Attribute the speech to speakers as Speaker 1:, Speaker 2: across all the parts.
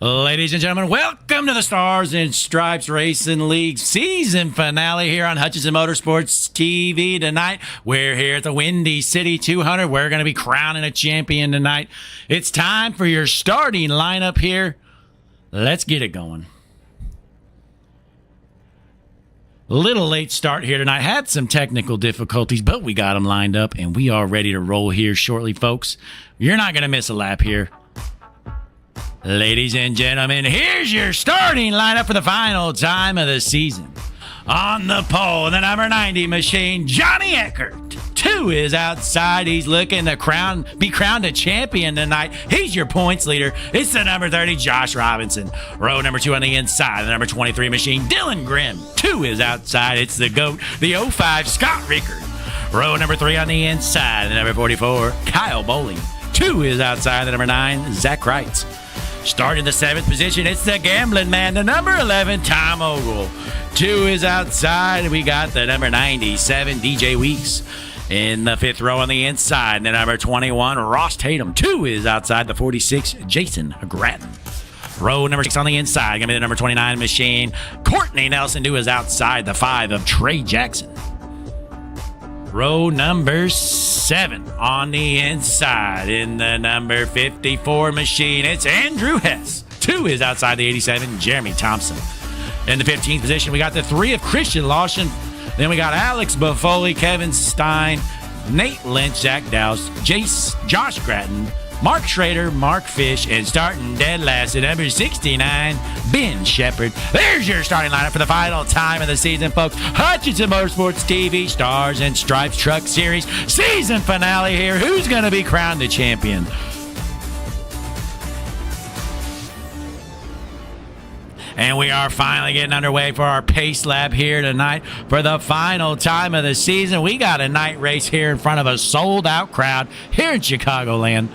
Speaker 1: Ladies and gentlemen, welcome to the Stars and Stripes Racing League season finale here on Hutchinson Motorsports TV tonight. We're here at the Windy City 200. We're going to be crowning a champion tonight. It's time for your starting lineup here. Let's get it going. Little late start here tonight. Had some technical difficulties, but we got them lined up, and we are ready to roll here shortly, folks. You're not going to miss a lap here. Ladies and gentlemen, here's your starting lineup for the final time of the season. On the pole, the number 90 machine, Johnny Eckert. 2 is outside. He's looking to be crowned a champion tonight. He's your points leader. It's the number 30, Josh Robinson. Row number 2 on the inside, the number 23 machine, Dylan Grimm. 2 is outside. It's the GOAT, the 05, Scott Rickard. Row number 3 on the inside, the number 44, Kyle Bowling. 2 is outside, the number 9, Zach Reitz. Starting the 7th position, it's the gambling man, the number 11, Tom Ogle. 2 is outside. We got the number 97, DJ Weeks. In the 5th row on the inside, the number 21, Ross Tatum. 2 is outside, the 46, Jason Gratton. Row number 6 on the inside, going to be the number 29 machine, Courtney Nelson. 2 is outside, the 5 of Trey Jackson. Row number 7 on the inside in the number 54 machine. It's Andrew Hess. 2 is outside, the 87, Jeremy Thompson. In the 15th position, we got the 3 of Christian Lawson. Then we got Alex Buffoli, Kevin Stein, Nate Lynch, Zach Dowse, Josh Gratton, Mark Schrader, Mark Fish, and starting dead last at number 69, Ben Shepard. There's your starting lineup for the final time of the season, folks. Hutchinson Motorsports TV, Stars and Stripes Truck Series, season finale here. Who's going to be crowned the champion? And we are finally getting underway for our pace lap here tonight for the final time of the season. We got a night race here in front of a sold-out crowd here in Chicagoland.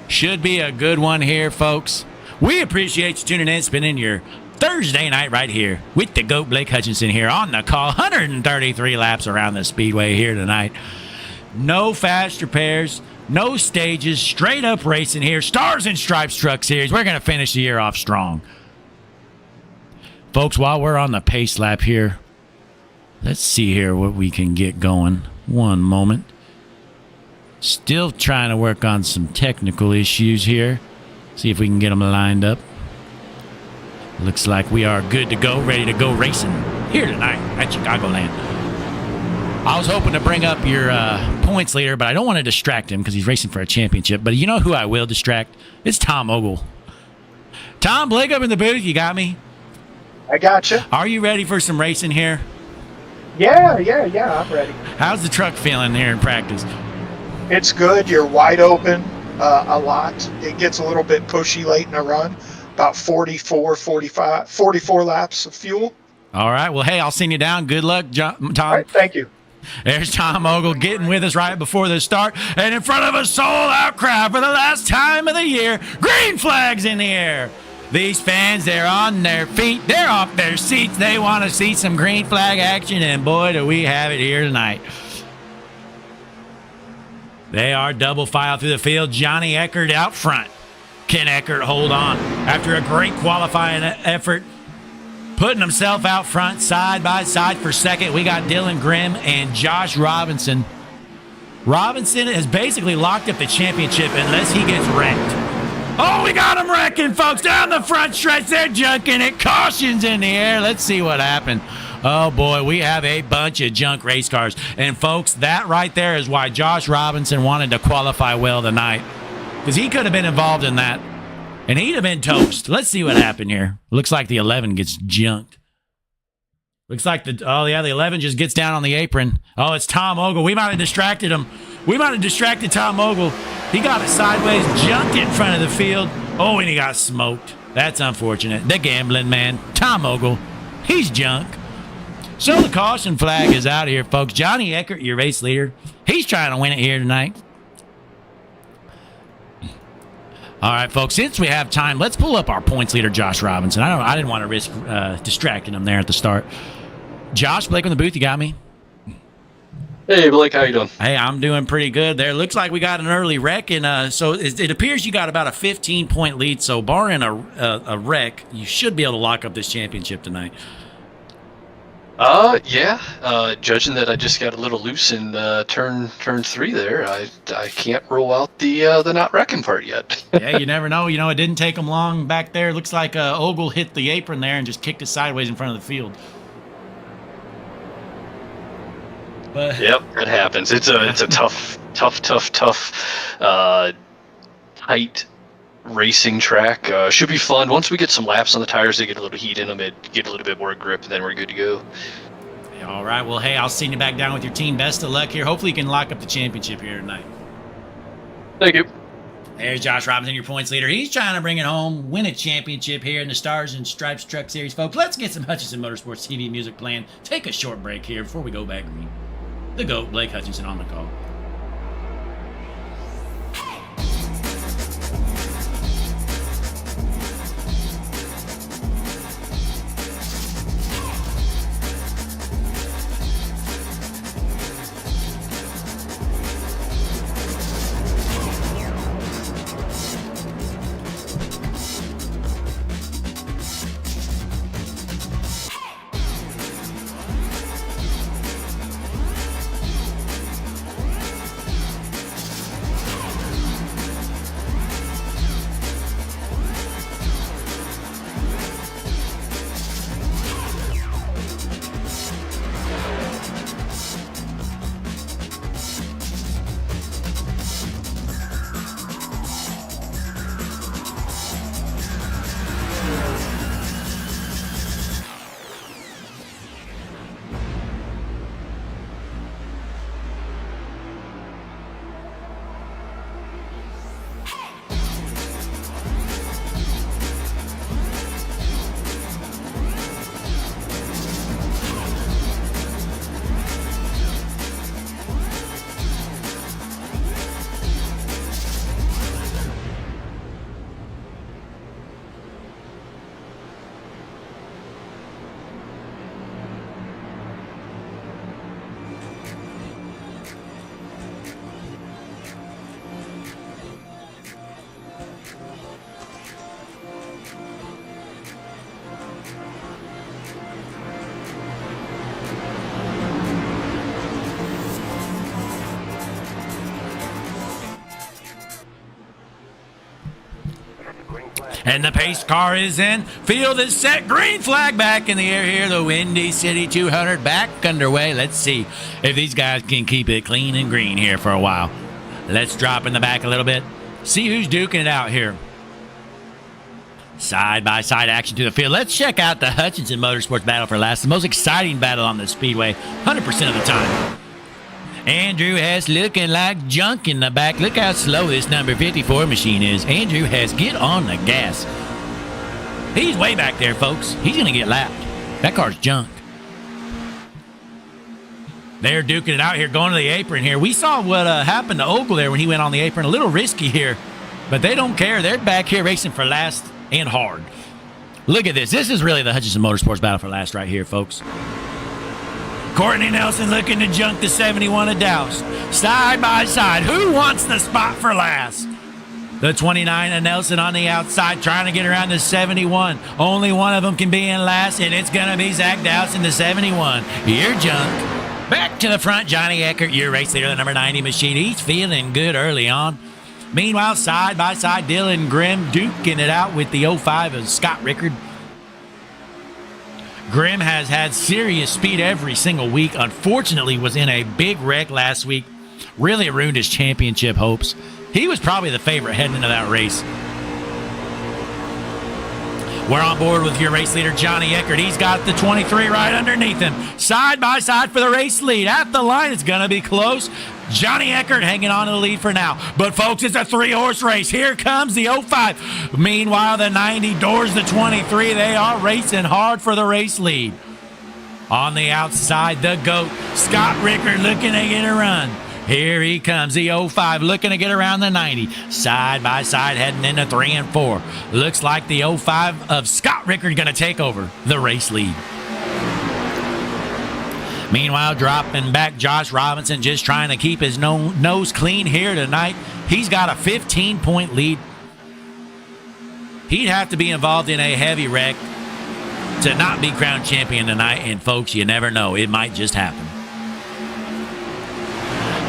Speaker 1: Should be a good one here, folks. We appreciate you tuning in, spending your Thursday night right here with the GOAT Blake Hutchinson here on the call. 133 laps around the speedway here tonight. No fast repairs, no stages, straight up racing here. Stars and Stripes Truck Series. We're going to finish the year off strong. Folks, while we're on the pace lap here, let's see here what we can get going. One moment. Still trying to work on some technical issues here. See if we can get them lined up. Looks like we are good to go, ready to go racing here tonight at Chicagoland. I was hoping to bring up your points leader, but I don't want to distract him because he's racing for a championship. But you know who I will distract? It's Tom Ogle. Tom, Blake up in the booth. You got me?
Speaker 2: I gotcha.
Speaker 1: Are you ready for some racing here?
Speaker 2: Yeah, I'm ready.
Speaker 1: How's the truck feeling here in practice?
Speaker 2: It's good. You're wide open a lot. It gets a little bit pushy late in the run, about 44 laps of fuel.
Speaker 1: All right. Well, hey, I'll send you down. Good luck, Tom.
Speaker 2: All right, thank you.
Speaker 1: There's Tom Ogle getting with us right before the start. And in front of a sold-out crowd for the last time of the year, green flags in the air. These fans, they're on their feet. They're off their seats. They want to see some green flag action, and boy, do we have it here tonight. They are double file through the field. Johnny Eckert out front. Can Eckert hold on after a great qualifying effort? Putting himself out front, side by side for second. We got Dylan Grimm and Josh Robinson. Robinson has basically locked up the championship unless he gets wrecked. Oh, we got him wrecking, folks. Down the front stretch, they're junking it. Cautions in the air. Let's see what happened. Oh, boy, we have a bunch of junk race cars. And, folks, that right there is why Josh Robinson wanted to qualify well tonight. Because he could have been involved in that, and he'd have been toast. Let's see what happened here. Looks like the 11 gets junked. Looks like the 11 just gets down on the apron. Oh, it's Tom Ogle. We might have distracted him. We might have distracted Tom Ogle. He got it sideways, jumped in front of the field. Oh, and he got smoked. That's unfortunate. The gambling man, Tom Ogle, he's junk. So the caution flag is out here, folks. Johnny Eckert, your race leader, he's trying to win it here tonight. All right, folks, since we have time, let's pull up our points leader, Josh Robinson. I didn't want to risk distracting him there at the start. Josh, Blake in the booth, you got me?
Speaker 3: Hey, Blake, how you doing?
Speaker 1: Hey, I'm doing pretty good there. Looks like we got an early wreck, and so it appears you got about a 15-point lead. So, barring a wreck, you should be able to lock up this championship tonight.
Speaker 3: Yeah. Judging that I just got a little loose in turn 3 there, I can't rule out the not wrecking part yet.
Speaker 1: Yeah, you never know. It didn't take them long back there. Looks like Ogle hit the apron there and just kicked it sideways in front of the field. But
Speaker 3: Yep, it happens. It's a tough, tight racing track. Should be fun. Once we get some laps on the tires, they get a little heat in them, it get a little bit more grip, and then we're good to go.
Speaker 1: All right. Well, hey, I'll send you back down with your team. Best of luck here. Hopefully, you can lock up the championship here tonight.
Speaker 3: Thank you.
Speaker 1: There's Josh Robinson, your points leader. He's trying to bring it home, win a championship here in the Stars and Stripes Truck Series, folks. Let's get some Hutchinson Motorsports TV music playing. Take a short break here before we go back green. The GOAT, Blake Hutchinson, on the call. And the pace car is in. Field is set. Green flag back in the air here. The Windy City 200 back underway. Let's see if these guys can keep it clean and green here for a while. Let's drop in the back a little bit. See who's duking it out here. Side-by-side action to the field. Let's check out the Hutchinson Motorsports battle for last. The most exciting battle on the speedway 100% of the time. Andrew Hess looking like junk in the back. Look how slow this number 54 machine is. Andrew Hess, get on the gas. He's way back there, folks. He's going to get lapped. That car's junk. They're duking it out here, going to the apron here. We saw what happened to Ogle there when he went on the apron. A little risky here, but they don't care. They're back here racing for last and hard. Look at this. This is really the Hutchinson Motorsports battle for last right here, folks. Courtney Nelson looking to junk the 71 of Douse. Side by side. Who wants the spot for last? The 29 of Nelson on the outside trying to get around the 71. Only one of them can be in last, and it's going to be Zach Douse in the 71. You're junk. Back to the front, Johnny Eckert, your race leader, the number 90 machine. He's feeling good early on. Meanwhile, side by side, Dylan Grimm duking it out with the 05 of Scott Rickard. Grimm has had serious speed every single week. Unfortunately, was in a big wreck last week. Really ruined his championship hopes. He was probably the favorite heading into that race. We're on board with your race leader, Johnny Eckert. He's got the 23 right underneath him. Side by side for the race lead. At the line, it's going to be close. Johnny Eckert hanging on to the lead for now. But, folks, it's a three-horse race. Here comes the 05. Meanwhile, the 90 doors the 23. They are racing hard for the race lead. On the outside, the GOAT, Scott Rickard, looking to get a run. Here he comes, the 05, looking to get around the 90. Side by side, heading into 3 and 4. Looks like the 05 of Scott Rickard going to take over the race lead. Meanwhile, dropping back Josh Robinson, just trying to keep his nose clean here tonight. He's got a 15-point lead. He'd have to be involved in a heavy wreck to not be crowned champion tonight. And, folks, you never know. It might just happen.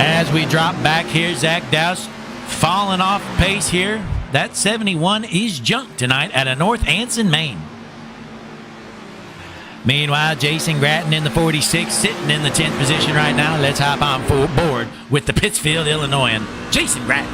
Speaker 1: As we drop back here, Zach Dowse falling off pace here. That 71 is junk tonight at a North Anson, Maine. Meanwhile, Jason Gratton in the 46, sitting in the 10th position right now. Let's hop on board with the Pittsfield, Illinoisan, Jason Gratton.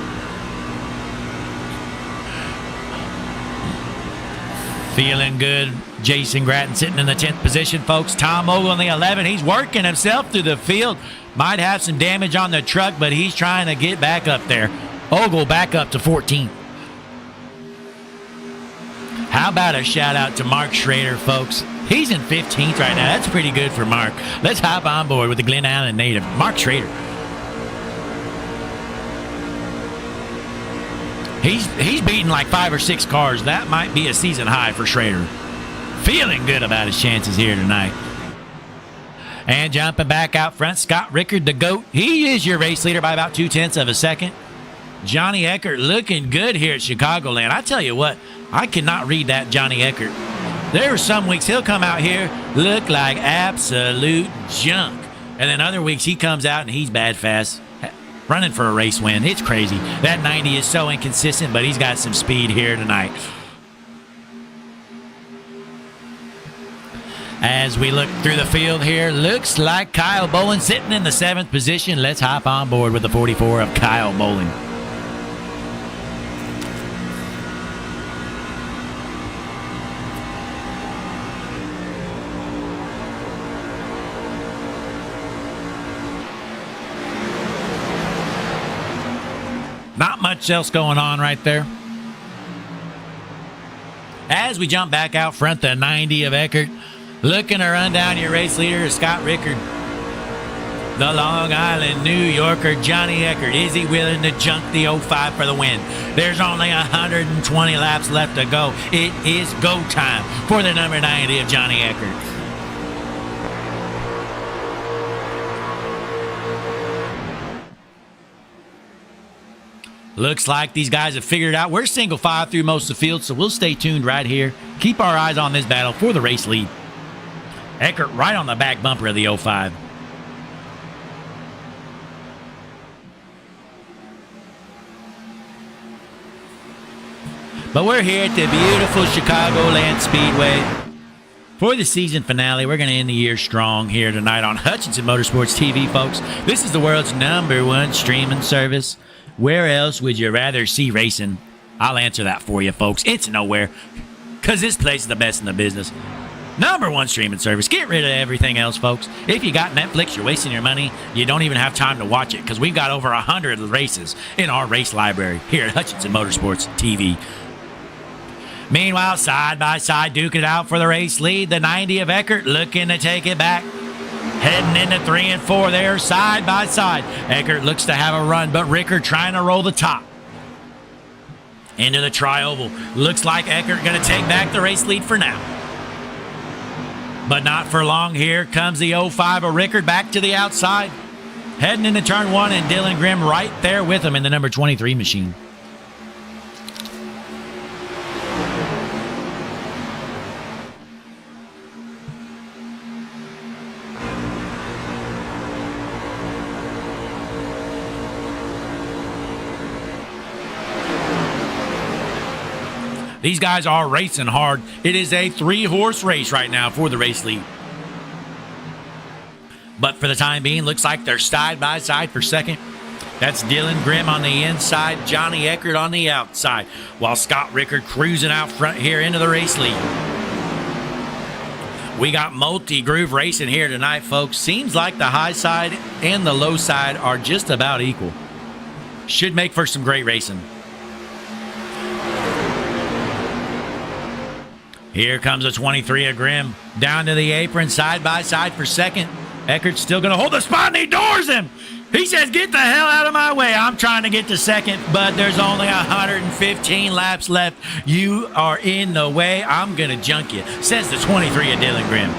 Speaker 1: Feeling good. Jason Gratton sitting in the 10th position, folks. Tom Ogle in the 11. He's working himself through the field. Might have some damage on the truck, but he's trying to get back up there. Ogle back up to 14th. How about a shout out to Mark Schrader, folks? He's in 15th right now. That's pretty good for Mark. Let's hop on board with the Glen Allen native, Mark Schrader. He's beaten like 5 or 6 cars. That might be a season high for Schrader. Feeling good about his chances here tonight. And jumping back out front, Scott Rickard, the GOAT. He is your race leader by about 0.2 of a second. Johnny Eckert looking good here at Chicagoland. I tell you what, I cannot read that Johnny Eckert. There are some weeks he'll come out here, look like absolute junk. And then other weeks he comes out and he's bad fast, running for a race win. It's crazy. That 90 is so inconsistent, but he's got some speed here tonight. As we look through the field here, looks like Kyle Bolin sitting in the 7th position. Let's hop on board with the 44 of Kyle Bolin. Not much else going on right there. As we jump back out front, the 90 of Eckert. Looking to run down your race leader, Scott Rickard. The Long Island New Yorker, Johnny Eckert. Is he willing to junk the 05 for the win? There's only 120 laps left to go. It is go time for the number 90 of Johnny Eckert. Looks like these guys have figured it out. We're single file through most of the field, so we'll stay tuned right here. Keep our eyes on this battle for the race lead. Eckert right on the back bumper of the 05. But we're here at the beautiful Chicagoland Speedway for the season finale. We're going to end the year strong here tonight on Hutchinson Motorsports TV, folks. This is the world's #1 streaming service. Where else would you rather see racing? I'll answer that for you, folks. It's nowhere, because this place is the best in the business. #1 streaming service. Get rid of everything else, folks. If you got Netflix, you're wasting your money. You don't even have time to watch it, because we've got over 100 races in our race library here at Hutchinson Motorsports TV. Meanwhile, side by side, duking it out for the race lead. The 90 of Eckert looking to take it back. Heading into 3 and 4 there, side by side. Eckert looks to have a run, but Rickard trying to roll the top. Into the tri-oval. Looks like Eckert going to take back the race lead for now. But not for long. Here comes the 05 of Rickard back to the outside. Heading into turn 1, and Dylan Grimm right there with him in the number 23 machine. These guys are racing hard. It is a 3-horse race right now for the race lead. But for the time being, looks like they're side by side for second. That's Dylan Grimm on the inside, Johnny Eckert on the outside, while Scott Rickard cruising out front here into the race lead. We got multi-groove racing here tonight, folks. Seems like the high side and the low side are just about equal. Should make for some great racing. Here comes a 23 of Grimm. Down to the apron, side by side for second. Eckert's still going to hold the spot, and he doors him. He says, get the hell out of my way. I'm trying to get to second, but there's only 115 laps left. You are in the way. I'm going to junk you, says the 23 of Dylan Grimm.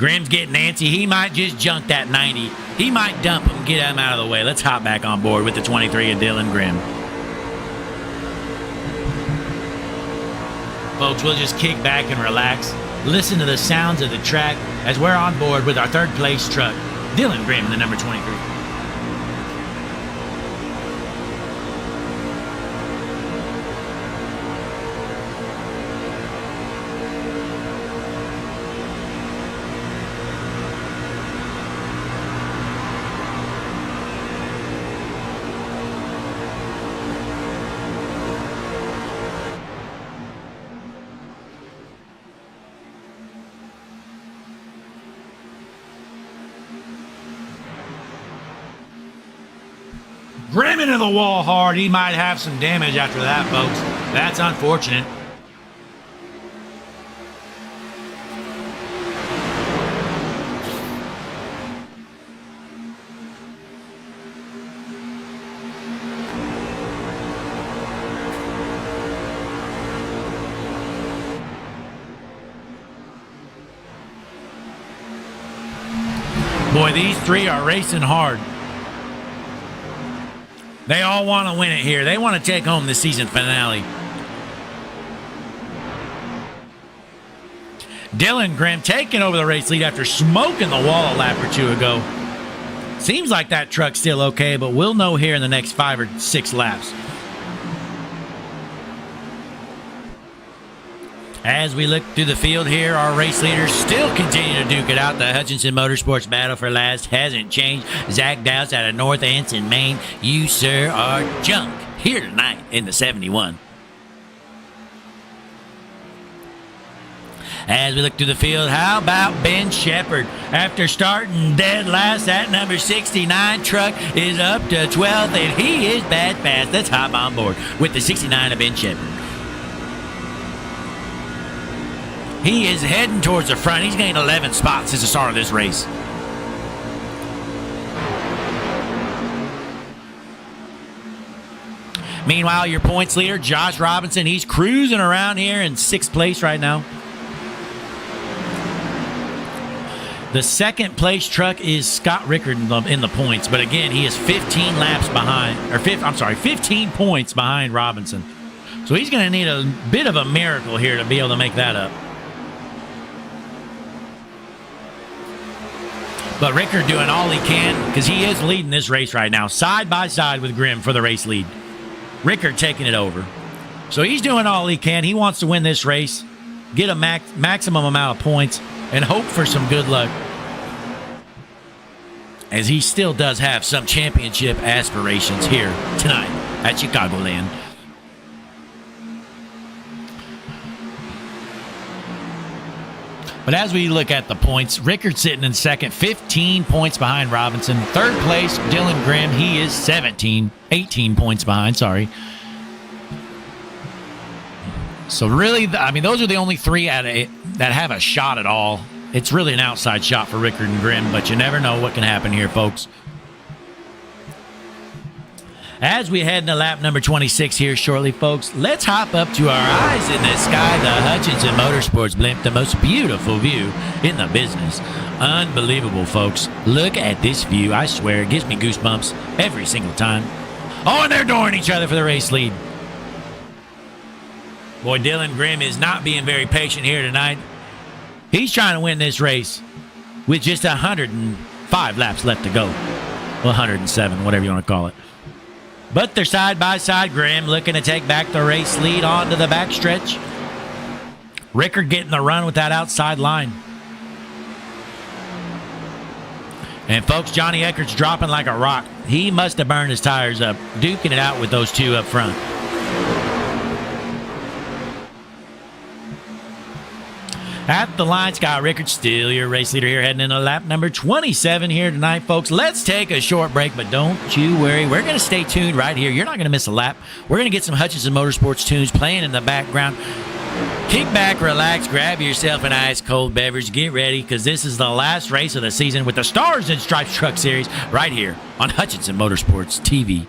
Speaker 1: Grimm's getting antsy. He might just junk that 90. He might dump him, get him out of the way. Let's hop back on board with the 23 and Dylan Grimm. Folks, we'll just kick back and relax. Listen to the sounds of the track as we're on board with our third place truck, Dylan Grimm, the number 23. Grimm into the wall hard. He might have some damage after that, folks. That's unfortunate. Boy, these three are racing hard. They all want to win it here. They want to take home the season finale. Dylan Grimm taking over the race lead after smoking the wall a lap or two ago. Seems like that truck's still okay, but we'll know here in the next 5 or 6 laps. As we look through the field here, our race leaders still continue to duke it out. The Hutchinson Motorsports battle for last hasn't changed. Zach Dowse out of North Anson, Maine. You, sir, are junk here tonight in the 71. As we look through the field, how about Ben Shepherd? After starting dead last, that number 69 truck is up to 12th, and he is bad fast. Let's hop on board with the 69 of Ben Shepherd. He is heading towards the front. He's gained 11 spots since the start of this race. Meanwhile, your points leader, Josh Robinson, he's cruising around here in 6th place right now. The second place truck is Scott Rickard in the points, but again, he is 15 laps behind, 15 points behind Robinson. So he's going to need a bit of a miracle here to be able to make that up. But Rickard doing all he can because he is leading this race right now, side by side with Grimm for the race lead. Rickard taking it over. So he's doing all he can. He wants to win this race, get a maximum amount of points, and hope for some good luck, as he still does have some championship aspirations here tonight at Chicagoland. But as we look at the points, Rickard sitting in second, 15 points behind Robinson. Third place, Dylan Grimm, he is 18 points behind, sorry. So really, I mean, those are the only three that have a shot at all. It's really an outside shot for Rickard and Grimm, but you never know what can happen here, folks. As we head into lap number 26 here shortly, folks, let's hop up to our eyes in the sky. The Hutchinson Motorsports blimp, the most beautiful view in the business. Unbelievable, folks. Look at this view. I swear, it gives me goosebumps every single time. Oh, and they're dooring each other for the race lead. Boy, Dylan Grimm is not being very patient here tonight. He's trying to win this race with just 105 laps left to go. Well, 107, whatever you want to call it. But they're side by side. Grimm looking to take back the race lead onto the backstretch. Rickard getting the run with that outside line. And folks, Johnny Eckert's dropping like a rock. He must have burned his tires up, duking it out with those two up front. At the line, Scott Rickard, still your race leader here, heading into lap number 27 here tonight, folks. Let's take a short break, but don't you worry. We're going to stay tuned right here. You're not going to miss a lap. We're going to get some Hutchinson Motorsports tunes playing in the background. Kick back, relax, grab yourself an ice-cold beverage, get ready, because this is the last race of the season with the Stars and Stripes Truck Series right here on Hutchinson Motorsports TV.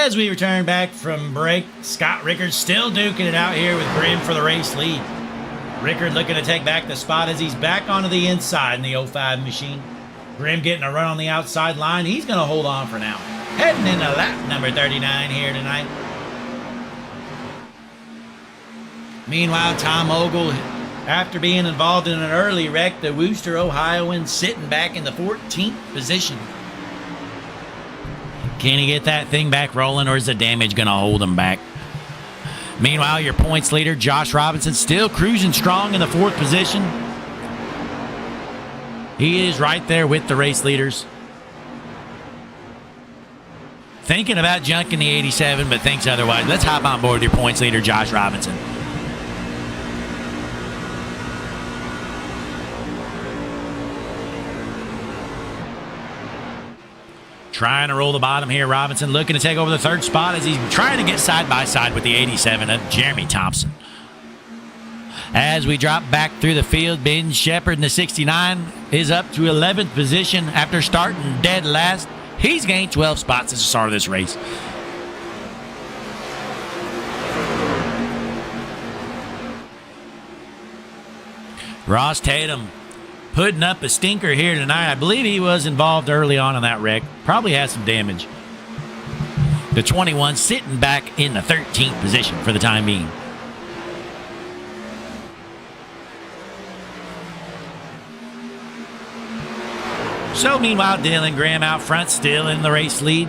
Speaker 1: As we return back from break, Scott Rickard still duking it out here with Grimm for the race lead. Rickard looking to take back the spot as he's back onto the inside in the 05 machine. Grimm getting a run on the outside line. He's going to hold on for now. Heading into lap number 39 here tonight. Meanwhile, Tom Ogle, after being involved in an early wreck, the Wooster, Ohioan, sitting back in the 14th position. Can he get that thing back rolling, or is the damage going to hold him back? Meanwhile, your points leader, Josh Robinson, still cruising strong in the 4th position. He is right there with the race leaders. Thinking about junking the 87, but thinks otherwise. Let's hop on board with your points leader, Josh Robinson. Trying to roll the bottom here. Robinson looking to take over the 3rd spot as he's trying to get side by side with the 87 of Jeremy Thompson. As we drop back through the field, Ben Shepard in the 69 is up to 11th position after starting dead last. He's gained 12 spots since the start of this race. Ross Tatum putting up a stinker here tonight. I believe he was involved early on in that wreck. Probably has some damage. The 21 sitting back in the 13th position for the time being. So meanwhile, Dylan Graham out front, still in the race lead.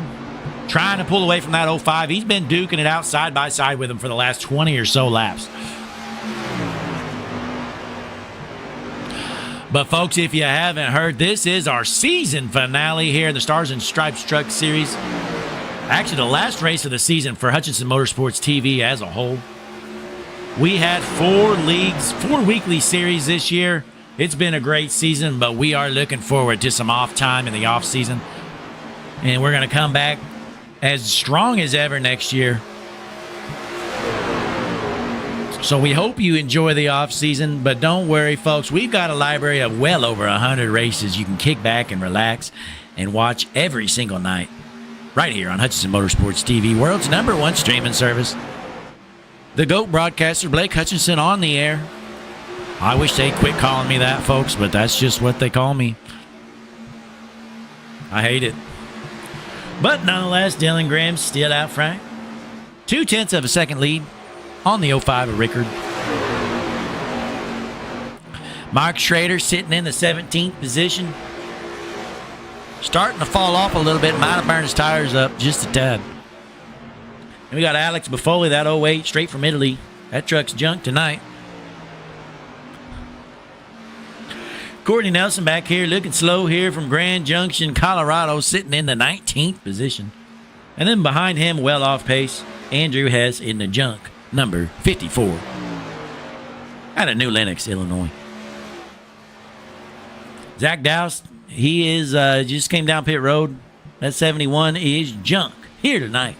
Speaker 1: Trying to pull away from that 05. He's been duking it out side by side with him for the last 20 or so laps. But folks, if you haven't heard, this is our season finale here in the Stars and Stripes Truck Series. Actually, the last race of the season for Hutchinson Motorsports TV as a whole. We had 4 weekly series this year. It's been a great season, but we are looking forward to some off time in the off season. And we're going to come back as strong as ever next year. So we hope you enjoy the off season, but don't worry, folks. We've got a library of well over 100 races you can kick back and relax and watch every single night right here on Hutchinson Motorsports TV, world's #1 streaming service. The GOAT broadcaster, Blake Hutchinson, on the air. I wish they'd quit calling me that, folks, but that's just what they call me. I hate it. But nonetheless, Dylan Graham still out front. 0.2 of a second lead on the 05 of Rickard. Mark Schrader sitting in the 17th position. Starting to fall off a little bit. Might have burned his tires up just a tad. And we got Alex Buffoli, that 08, straight from Italy. That truck's junk tonight. Courtney Nelson back here looking slow here from Grand Junction, Colorado, sitting in the 19th position. And then behind him, well off pace, Andrew Hess in the junk, number 54. Out of New Lenox, Illinois. Zach Dowse, he is just came down pit road. That 71 is junk here tonight.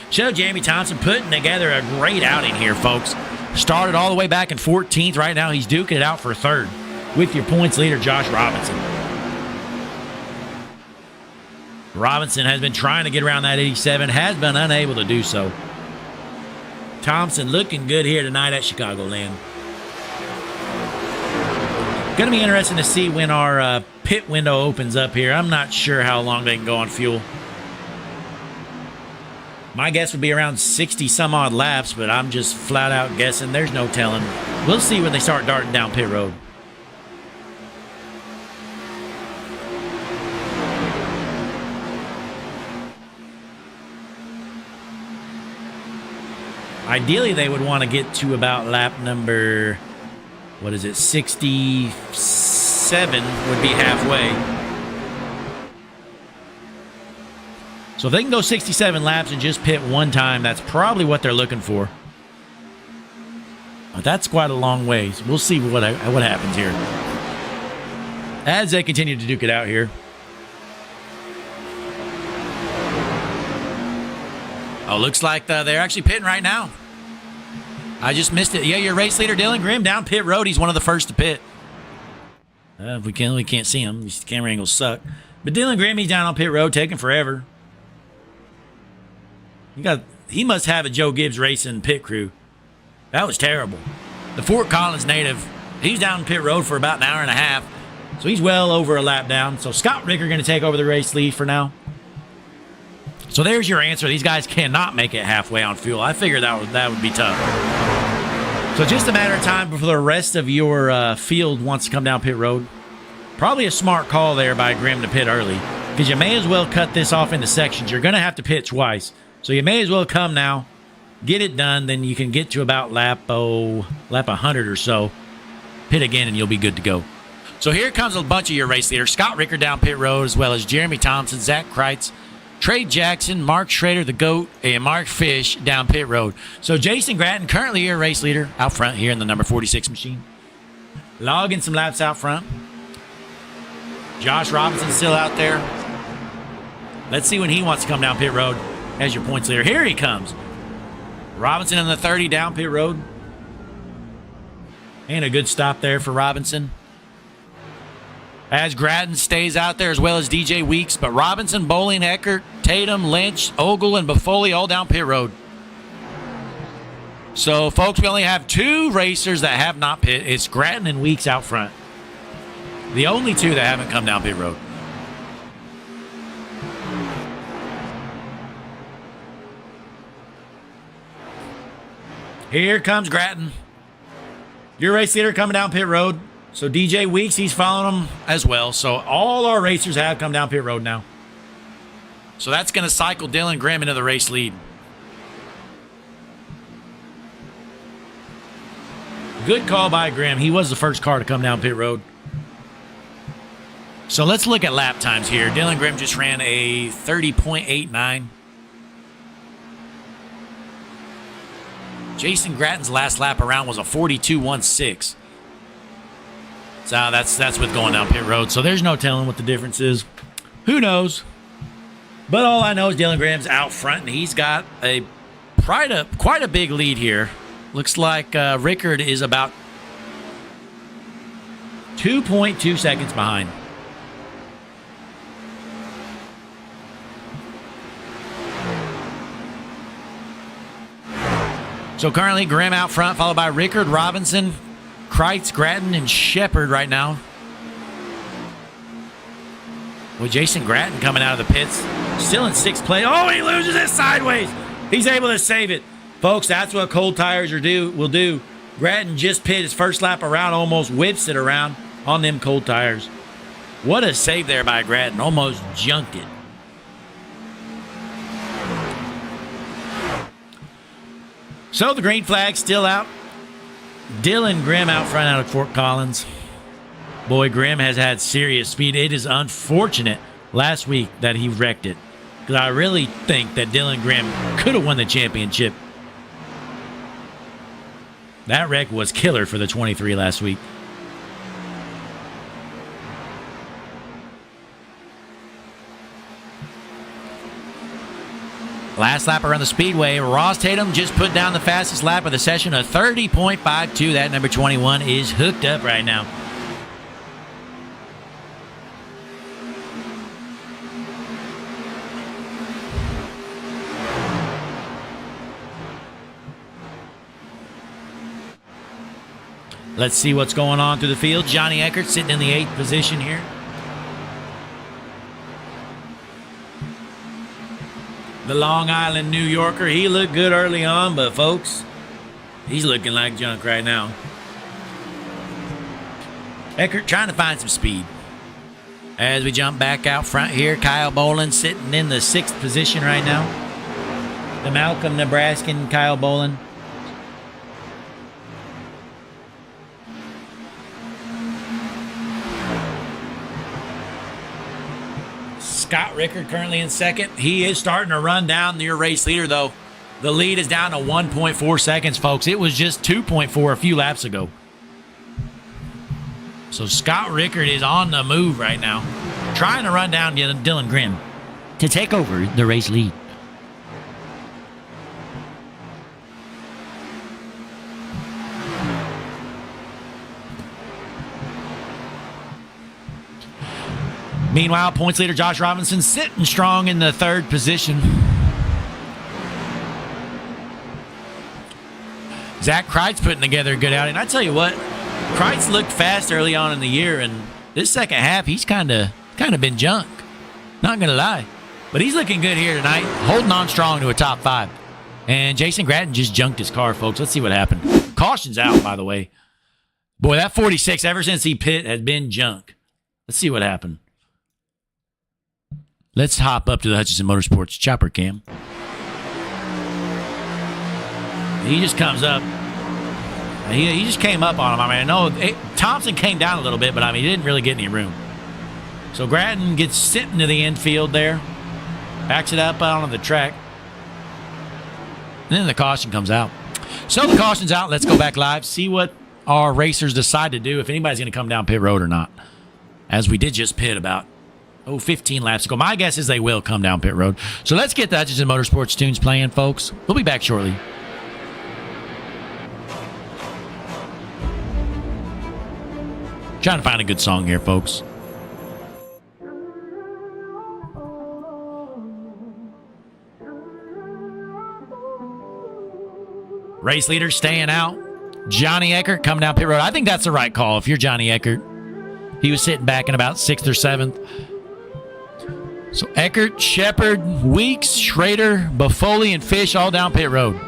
Speaker 1: So Jeremy Thompson putting together a great outing here, folks. Started all the way back in 14th. Right now he's duking it out for 3rd with your points leader, Josh Robinson. Robinson has been trying to get around that 87, has been unable to do so. Thompson looking good here tonight at Chicagoland. Going to be interesting to see when our pit window opens up here. I'm not sure how long they can go on fuel. My guess would be around 60 some odd laps, but I'm just flat out guessing. There's no telling. We'll see when they start darting down pit road. Ideally, they would want to get to about lap number, 67 would be halfway. So if they can go 67 laps and just pit one time, that's probably what they're looking for. But that's quite a long ways. We'll see what happens here as they continue to duke it out here. Oh, looks like they're actually pitting right now. I just missed it. Yeah, your race leader, Dylan Grimm, down pit road. He's one of the first to pit. We can't see him. These camera angles suck. But Dylan Grimmy's down on pit road taking forever. He must have a Joe Gibbs Racing pit crew. That was terrible. The Fort Collins native, he's down pit road for about an hour and a half. So he's well over a lap down. So Scott Ricker going to take over the race lead for now. So there's your answer. These guys cannot make it halfway on fuel. I figured that would be tough. So just a matter of time before the rest of your field wants to come down pit road. Probably a smart call there by Grimm to pit early, because you may as well cut this off into sections. You're going to have to pit twice. So you may as well come now, get it done, then you can get to about lap 100 or so, pit again, and you'll be good to go. So here comes a bunch of your race leaders. Scott Ricker down pit road, as well as Jeremy Thompson, Zach Kreitz, Trey Jackson, Mark Schrader, the GOAT, and Mark Fish down pit road. So Jason Gratton, currently your race leader, out front here in the number 46 machine. Logging some laps out front. Josh Robinson still out there. Let's see when he wants to come down pit road as your points leader. Here he comes. Robinson in the 30 down pit road. And a good stop there for Robinson. As Gratton stays out there, as well as DJ Weeks. But Robinson, Bowling, Eckert, Tatum, Lynch, Ogle, and Buffoli all down pit road. So, folks, we only have 2 racers that have not pit. It's Gratton and Weeks out front. The only 2 that haven't come down pit road. Here comes Gratton. Your race leader coming down pit road. So DJ Weeks, he's following them as well. So all our racers have come down pit road now. So that's going to cycle Dylan Grimm into the race lead. Good call by Grimm. He was the first car to come down pit road. So let's look at lap times here. Dylan Grimm just ran a 30.89. Jason Gratton's last lap around was a 42.16. So that's with going down pit road. So there's no telling what the difference is. Who knows? But all I know is Dylan Grimm's out front, and he's got quite a big lead here. Looks like Rickard is about 2.2 seconds behind. So currently Grimm out front, followed by Rickard, Robinson, Kreitz, Gratton, and Shepard right now. With Jason Gratton coming out of the pits. Still in 6th place. Oh, he loses it sideways. He's able to save it. Folks, that's what cold tires will do. Gratton just pit his first lap around, almost whips it around on them cold tires. What a save there by Gratton. Almost junked it. So the green flag's still out. Dylan Grimm out front out of Fort Collins. Boy, Grimm has had serious speed. It is unfortunate last week that he wrecked it, because I really think that Dylan Grimm could have won the championship. That wreck was killer for the 23 last week. Last lap around the speedway, Ross Tatum just put down the fastest lap of the session, a 30.52. That number 21 is hooked up right now. Let's see what's going on through the field. Johnny Eckert sitting in the 8th position here. The Long Island New Yorker, he looked good early on, but folks, he's looking like junk right now. Eckert trying to find some speed. As we jump back out front here, Kyle Bolin sitting in the 6th position right now. The Malcolm, Nebraskan Kyle Bolin. Scott Rickard currently in 2nd. He is starting to run down your race leader, though. The lead is down to 1.4 seconds, folks. It was just 2.4 a few laps ago. So Scott Rickard is on the move right now, trying to run down Dylan Grimm to take over the race lead. Meanwhile, points leader Josh Robinson sitting strong in the third position. Zach Kreitz putting together a good outing. I tell you what, Kreitz looked fast early on in the year, and this second half, he's kind of been junk. Not going to lie. But he's looking good here tonight, holding on strong to a top 5. And Jason Gratton just junked his car, folks. Let's see what happened. Caution's out, by the way. Boy, that 46, ever since he pit, has been junk. Let's see what happened. Let's hop up to the Hutchinson Motorsports chopper cam. He just comes up. He just came up on him. I mean, I know Thompson came down a little bit, but I mean, he didn't really get any room. So Gratton gets sent into the infield there. Backs it up out on the track. And then the caution comes out. So the caution's out. Let's go back live. See what our racers decide to do. If anybody's going to come down pit road or not. As we did just pit about 15 laps ago. My guess is they will come down pit road. So let's get the Hutchinson Motorsports tunes playing, folks. We'll be back shortly. Trying to find a good song here, folks. Race leader staying out. Johnny Eckert coming down pit road. I think that's the right call if you're Johnny Eckert. He was sitting back in about 6th or 7th. So Eckert, Shepard, Weeks, Schrader, Buffoli, and Fish all down pit road.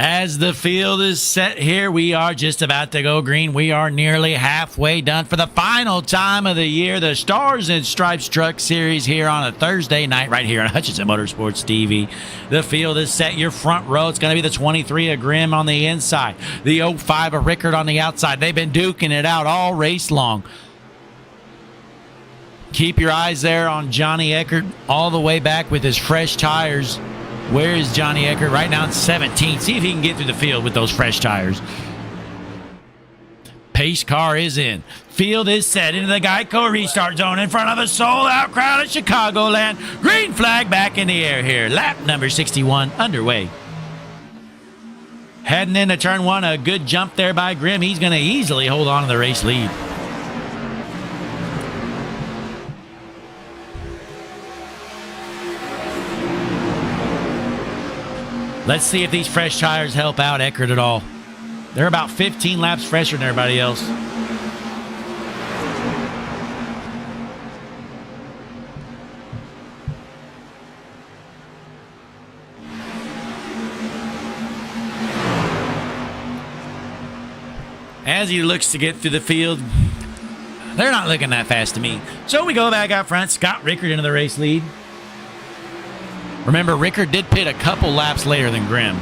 Speaker 1: As the field is set here, we are just about to go green. We are nearly halfway done for the final time of the year. The Stars and Stripes Truck Series here on a Thursday night right here on Hutchinson Motorsports TV. The field is set. Your front row, it's going to be the 23 of Grimm on the inside. The 05 of Rickard on the outside. They've been duking it out all race long. Keep your eyes there on Johnny Eckert all the way back with his fresh tires. Where is Johnny Eckert? Right now in 17th. See if he can get through the field with those fresh tires. Pace car is in. Field is set into the Geico restart zone in front of a sold-out crowd at Chicagoland. Green flag back in the air here. Lap number 61 underway. Heading into turn one, a good jump there by Grimm. He's going to easily hold on to the race lead. Let's see if these fresh tires help out Eckert at all. They're about 15 laps fresher than everybody else. As he looks to get through the field, they're not looking that fast to me. So we go back out front. Scott Rickard into the race lead. Remember, Rickard did pit a couple laps later than Grimm.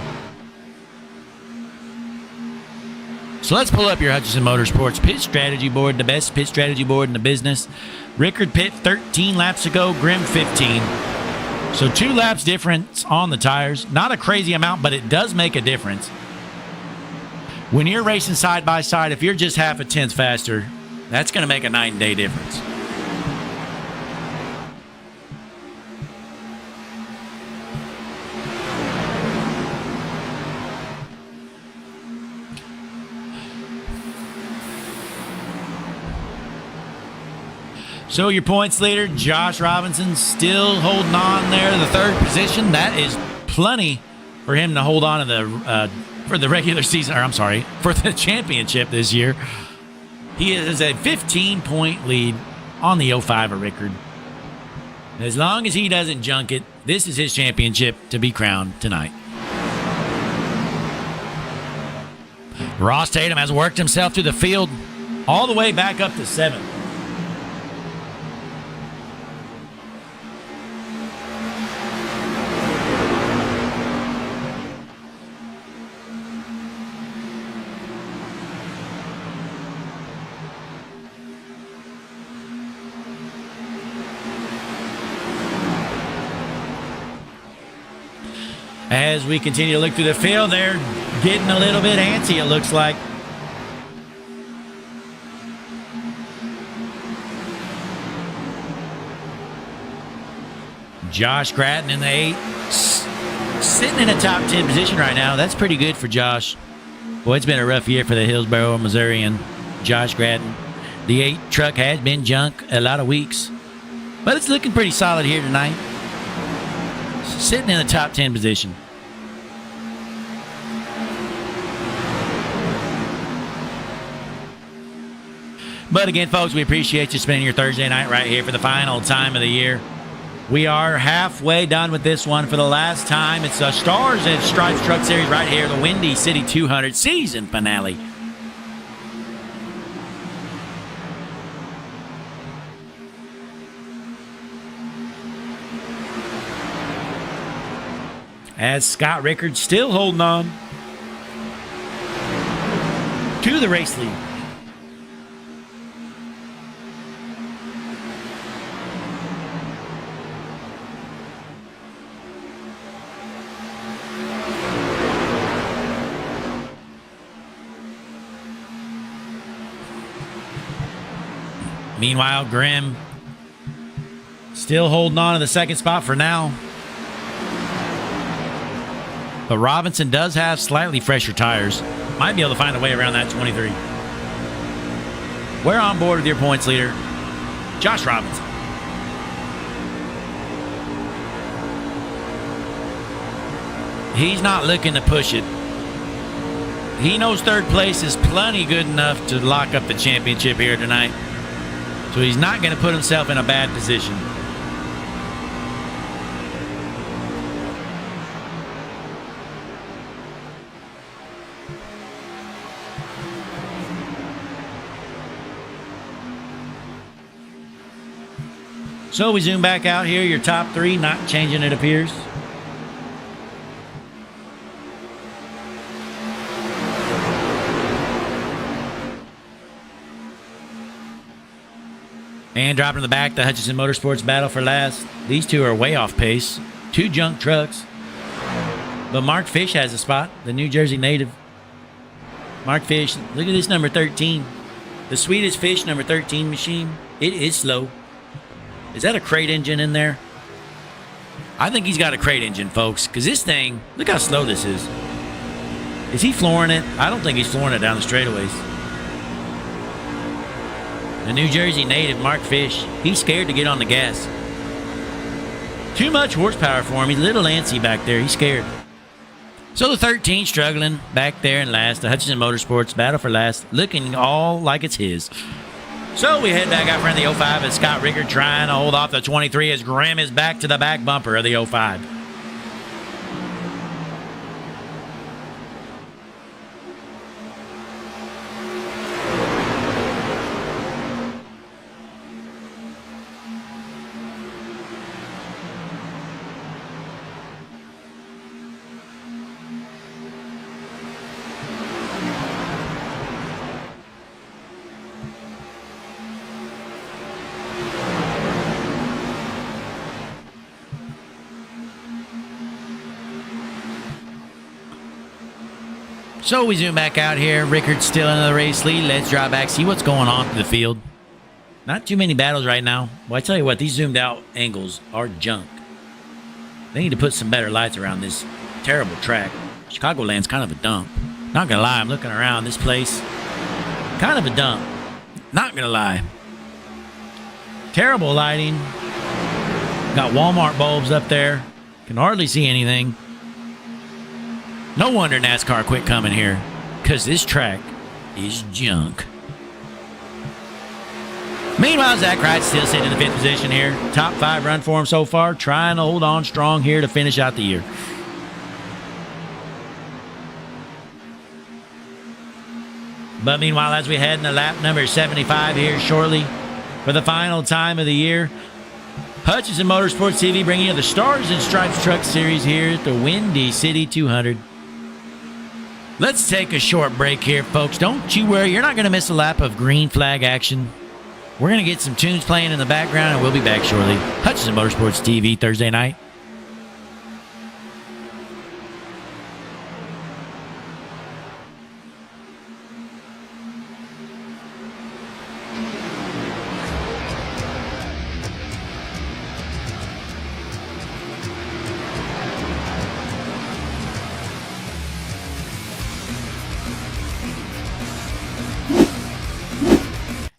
Speaker 1: So let's pull up your Hutchinson Motorsports pit strategy board, the best pit strategy board in the business. Rickard pit 13 laps ago, Grimm 15. So 2 laps difference on the tires. Not a crazy amount, but it does make a difference. When you're racing side by side, if you're just half a tenth faster, that's going to make a night and day difference. So your points leader, Josh Robinson, still holding on there to the 3rd position. That is plenty for him to hold on to the for the regular season, or I'm sorry, for the championship this year. He is a 15-point lead on the 05 of Rickard. As long as he doesn't junk it, this is his championship to be crowned tonight. Ross Tatum has worked himself through the field all the way back up to 7th. As we continue to look through the field, they're getting a little bit antsy, it looks like. Josh Gratton in the 8. Sitting in a top 10 position right now. That's pretty good for Josh. Boy, it's been a rough year for the Hillsboro, Missourian Josh Gratton. The 8 truck has been junk a lot of weeks, but it's looking pretty solid here tonight. Sitting in the top 10 position. But again, folks, we appreciate you spending your Thursday night right here for the final time of the year. We are halfway done with this one for the last time. It's the Stars and Stripes Truck Series right here, the Windy City 200 season finale. As Scott Rickard still holding on to the race lead. Meanwhile, Grimm still holding on to the 2nd spot for now. But Robinson does have slightly fresher tires. Might be able to find a way around that 23. We're on board with your points leader, Josh Robinson. He's not looking to push it. He knows 3rd place is plenty good enough to lock up the championship here tonight. So he's not going to put himself in a bad position. So we zoom back out here. Your top three, not changing, it appears. And dropping in the back, the Hutchinson Motorsports battle for last. These two are way off pace. Two junk trucks. But Mark Fish has a spot, the New Jersey native. Mark Fish, look at this number 13. The Swedish Fish number 13 machine. It is slow. Is that a crate engine in there? I think he's got a crate engine, folks, because this thing, look how slow this is. Is he flooring it? I don't think he's flooring it down the straightaways. The New Jersey native, Mark Fish, he's scared to get on the gas. Too much horsepower for him. He's a little antsy back there. He's scared. So the 13 struggling back there in last. The Hutchinson Motorsports battle for last, looking all like it's his. So we head back out front of the 05 as Scott Rickard trying to hold off the 23 as Graham is back to the back bumper of the 05. So we zoom back out here. Rickard's still in the race lead. Let's drive back, see what's going on through the field. Not too many battles right now. Well, I tell you what, these zoomed out angles are junk. They need to put some better lights around this terrible track. Chicagoland's kind of a dump. Not gonna lie, I'm looking around this place. Kind of a dump. Not gonna lie. Terrible lighting. Got Walmart bulbs up there. Can hardly see anything. No wonder NASCAR quit coming here, because this track is junk. Meanwhile, Zach Wright's still sitting in the 5th position here. Top 5 run for him so far, trying to hold on strong here to finish out the year. But meanwhile, as we head into lap number 75 here shortly for the final time of the year, Hutchinson Motorsports TV bringing you the Stars and Stripes Truck Series here at the Windy City 200. Let's take a short break here, folks. Don't you worry. You're not going to miss a lap of green flag action. We're going to get some tunes playing in the background, and we'll be back shortly. Hutchinson Motorsports TV, Thursday night.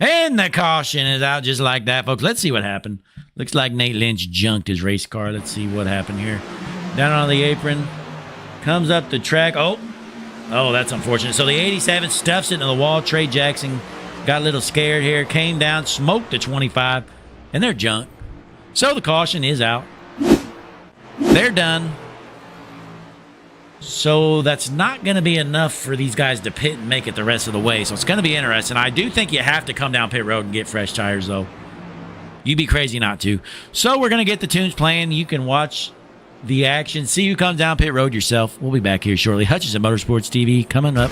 Speaker 1: And the caution is out just like that, folks. Let's see what happened. Looks like Nate Lynch junked his race car. Let's see what happened here. Down on the apron. Comes up the track. Oh, that's unfortunate. So the 87 stuffs it into the wall. Trey Jackson got a little scared here. Came down, smoked the 25. And they're junk. So the caution is out. They're done. So that's not going to be enough for these guys to pit and make it the rest of the way. So it's going to be interesting. I do think you have to come down pit road and get fresh tires, though. You'd be crazy not to. So we're going to get the tunes playing. You can watch the action. See who comes down pit road yourself. We'll be back here shortly. Hutchinson Motorsports TV coming up.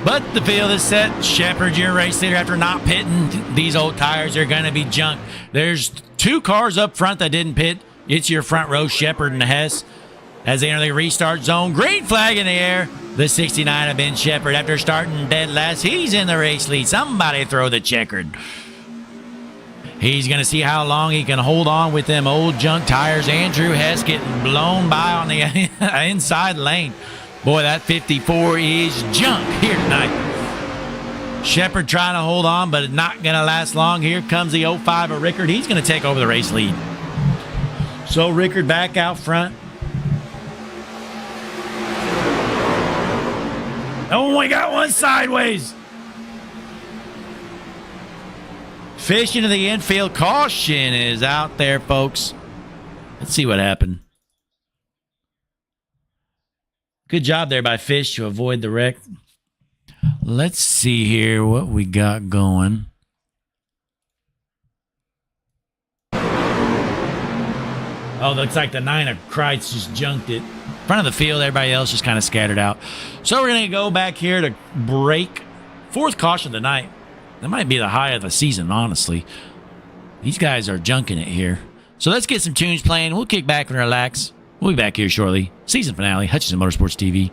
Speaker 1: But the field is set. Shepard, your race leader, after not pitting. These old tires are going to be junk. There's 2 cars up front that didn't pit. It's your front row, Shepard and Hess. As they enter the restart zone, green flag in the air. The 69 of Ben Shepard, after starting dead last, he's in the race lead. Somebody throw the checkered. He's going to see how long he can hold on with them old junk tires. Andrew Hess getting blown by on the inside lane. Boy, that 54 is junk here tonight. Shepard trying to hold on, but not going to last long. Here comes the 05 of Rickard. He's going to take over the race lead. So Rickard back out front. Oh, we got one sideways. Fish into the infield. Caution is out there, folks. Let's see what happened. Good job there by Fish to avoid the wreck. Let's see here what we got going. Oh, looks like the 9 of Kreitz just junked it. Front of the field, everybody else just kind of scattered out. So we're going to go back here to break. 4th caution of the night. That might be the high of the season, honestly. These guys are junking it here. So let's get some tunes playing. We'll kick back and relax. We'll be back here shortly. Season finale, Hutchinson Motorsports TV.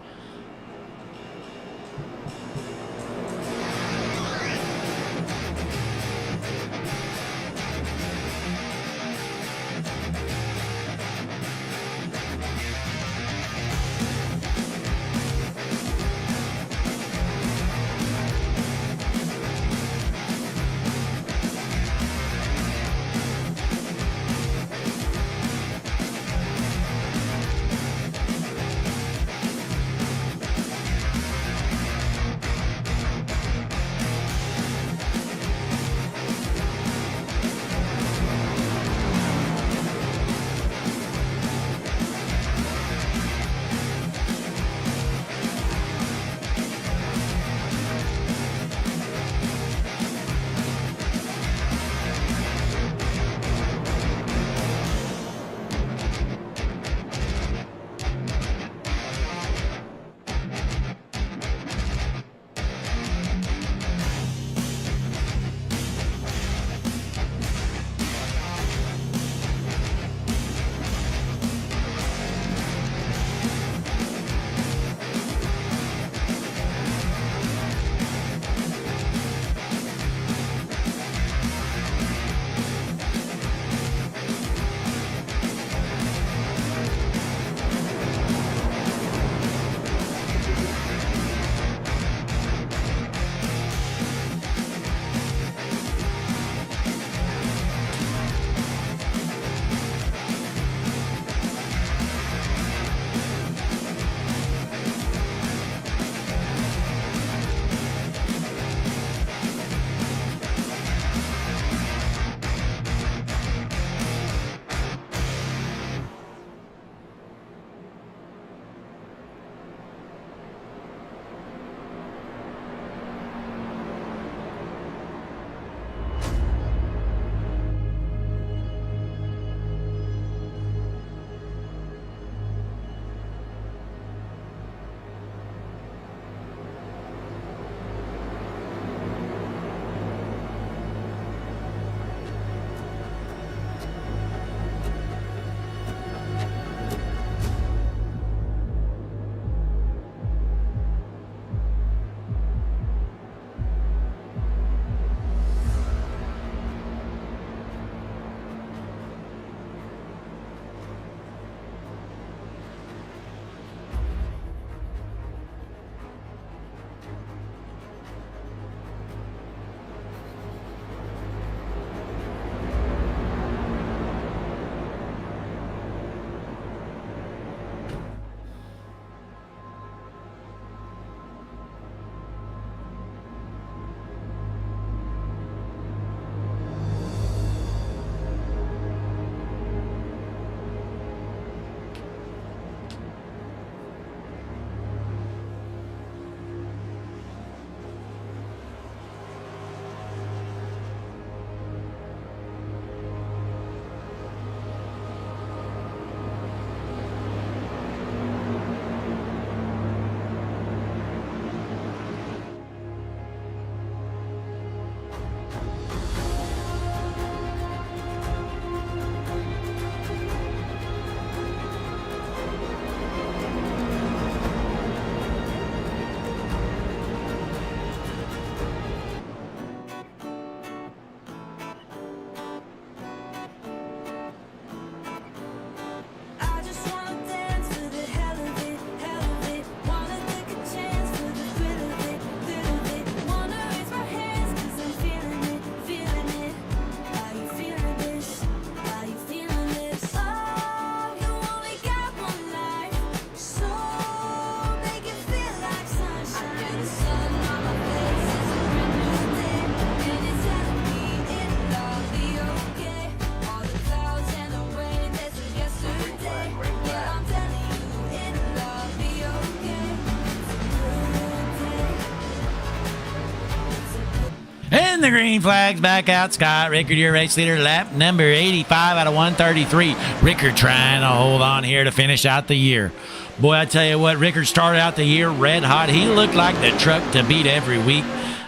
Speaker 1: the green flag's back out. Scott Rickard, your race leader, lap number 85 out of 133. Rickard trying to hold on here to finish out the year. Boy, I tell you what, Rickard started out the year red hot. He looked like the truck to beat every week.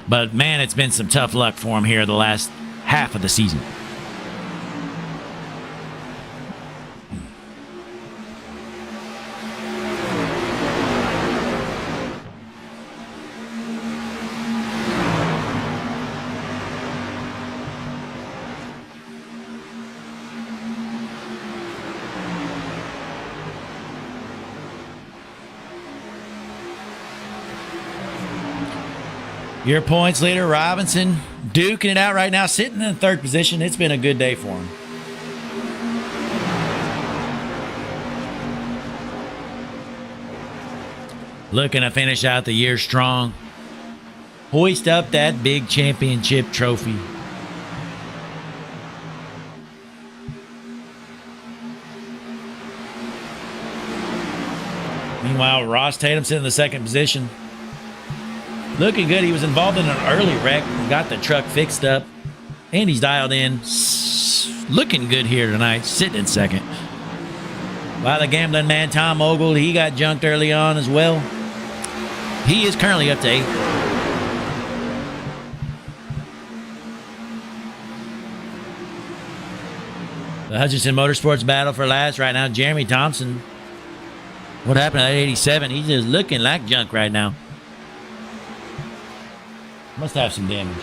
Speaker 1: But, man, it's been some tough luck for him here the last half of the season. Your points leader, Robinson, duking it out right now, sitting in third position. It's been a good day for him. Looking to finish out the year strong. Hoist up that big championship trophy. Meanwhile, Ross Tatum sitting in the second position. Looking good. He was involved in an early wreck and got the truck fixed up. And he's dialed in. Looking good here tonight. Sitting in second. While the gambling man, Tom Ogle, he got junked early on as well. He is currently up to 8th. The Hutchinson Motorsports battle for last right now. Jeremy Thompson. What happened at 87? He's just looking like junk right now. Must have some damage.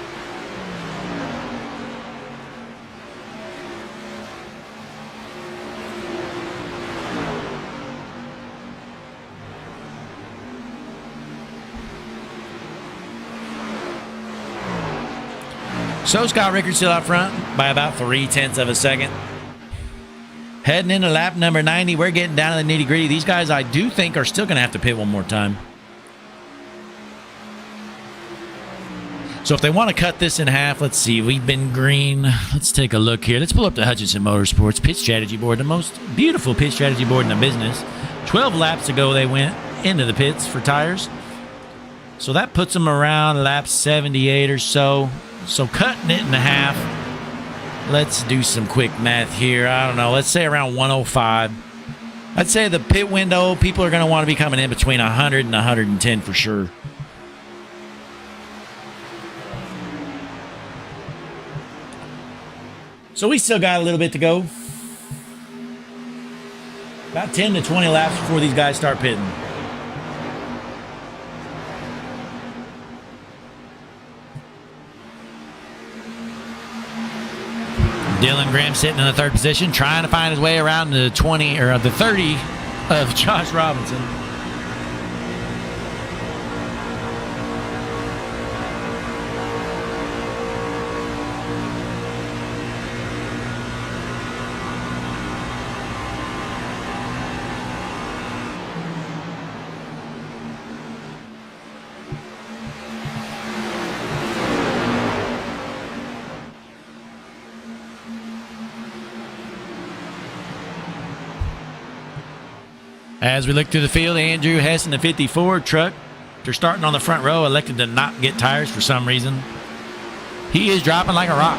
Speaker 1: So Scott Rickard still out front by about 0.3 of a second. Heading into lap number 90, we're getting down to the nitty-gritty. These guys, I do think, are still going to have to pit one more time. So if they want to cut this in half, let's see. We've been green. Let's take a look here. Let's pull up the Hutchinson Motorsports pit strategy board, the most beautiful pit strategy board in the business. 12 laps ago, they went into the pits for tires. So that puts them around lap 78 or so. So cutting it in half. Let's do some quick math here. I don't know. Let's say around 105. I'd say the pit window, people are going to want to be coming in between 100 and 110 for sure. So we still got a little bit to go. About 10 to 20 laps before these guys start pitting. Dylan Graham sitting in the third position, trying to find his way around the 20 or the 30 of Josh Robinson. As we look through the field, Andrew Hess in the 54 truck. They're starting on the front row, elected to not get tires for some reason. He is dropping like a rock.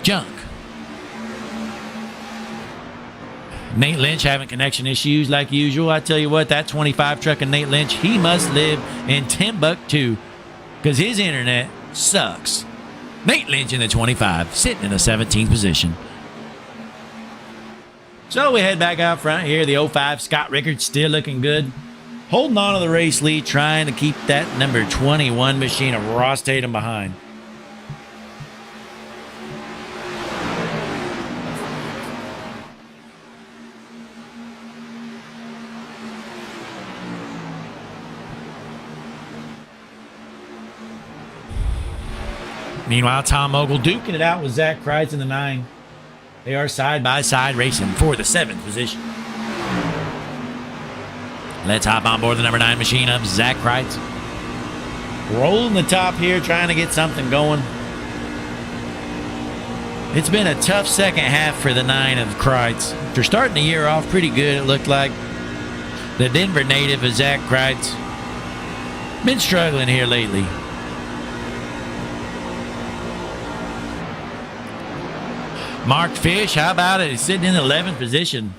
Speaker 1: Junk. Nate Lynch having connection issues like usual. I tell you what, that 25 truck and Nate Lynch, he must live in Timbuktu because his internet sucks. Nate Lynch in the 25, sitting in the 17th position. So we head back out front here. The 05 Scott Rickard still looking good. Holding on to the race lead, trying to keep that number 21 machine of Ross Tatum behind. Meanwhile, Tom Ogle duking it out with Zach Kreitz in the 9. They are side-by-side racing for the 7th position. Let's hop on board the number 9 machine of Zach Kreitz. Rolling the top here, trying to get something going. It's been a tough second half for the 9 of Kreitz. They're starting the year off pretty good, it looked like. The Denver native of Zach Kreitz. Been struggling here lately. Mark Fish, how about it? He's sitting in the 11th position.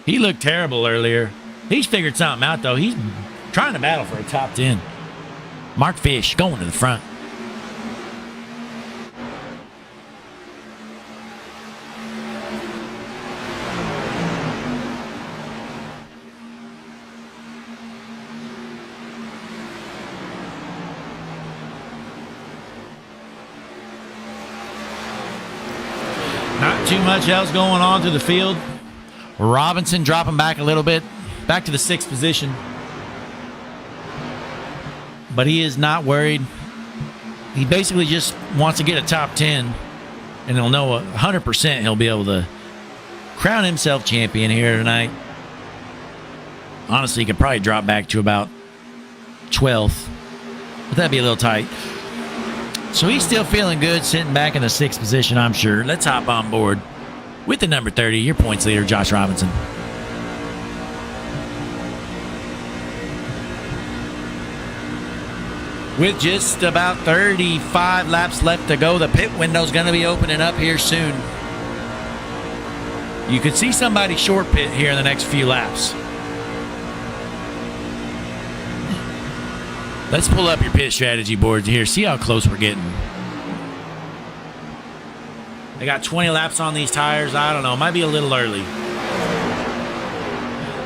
Speaker 1: He looked terrible earlier. He's figured something out, though. He's trying to battle for a top 10. Mark Fish going to the front. Not too much else going on through the field. Robinson dropping back a little bit, back to the 6th position. But he is not worried. He basically just wants to get a top 10, and he'll know 100% he'll be able to crown himself champion here tonight. Honestly, he could probably drop back to about 12th, but that'd be a little tight. So he's still feeling good, sitting back in the 6th position, I'm sure. Let's hop on board with the number 30, your points leader, Josh Robinson. With just about 35 laps left to go, the pit window's going to be opening up here soon. You could see somebody short pit here in the next few laps. Let's pull up your pit strategy boards here. See how close we're getting. They got 20 laps on these tires. I don't know. Might be a little early.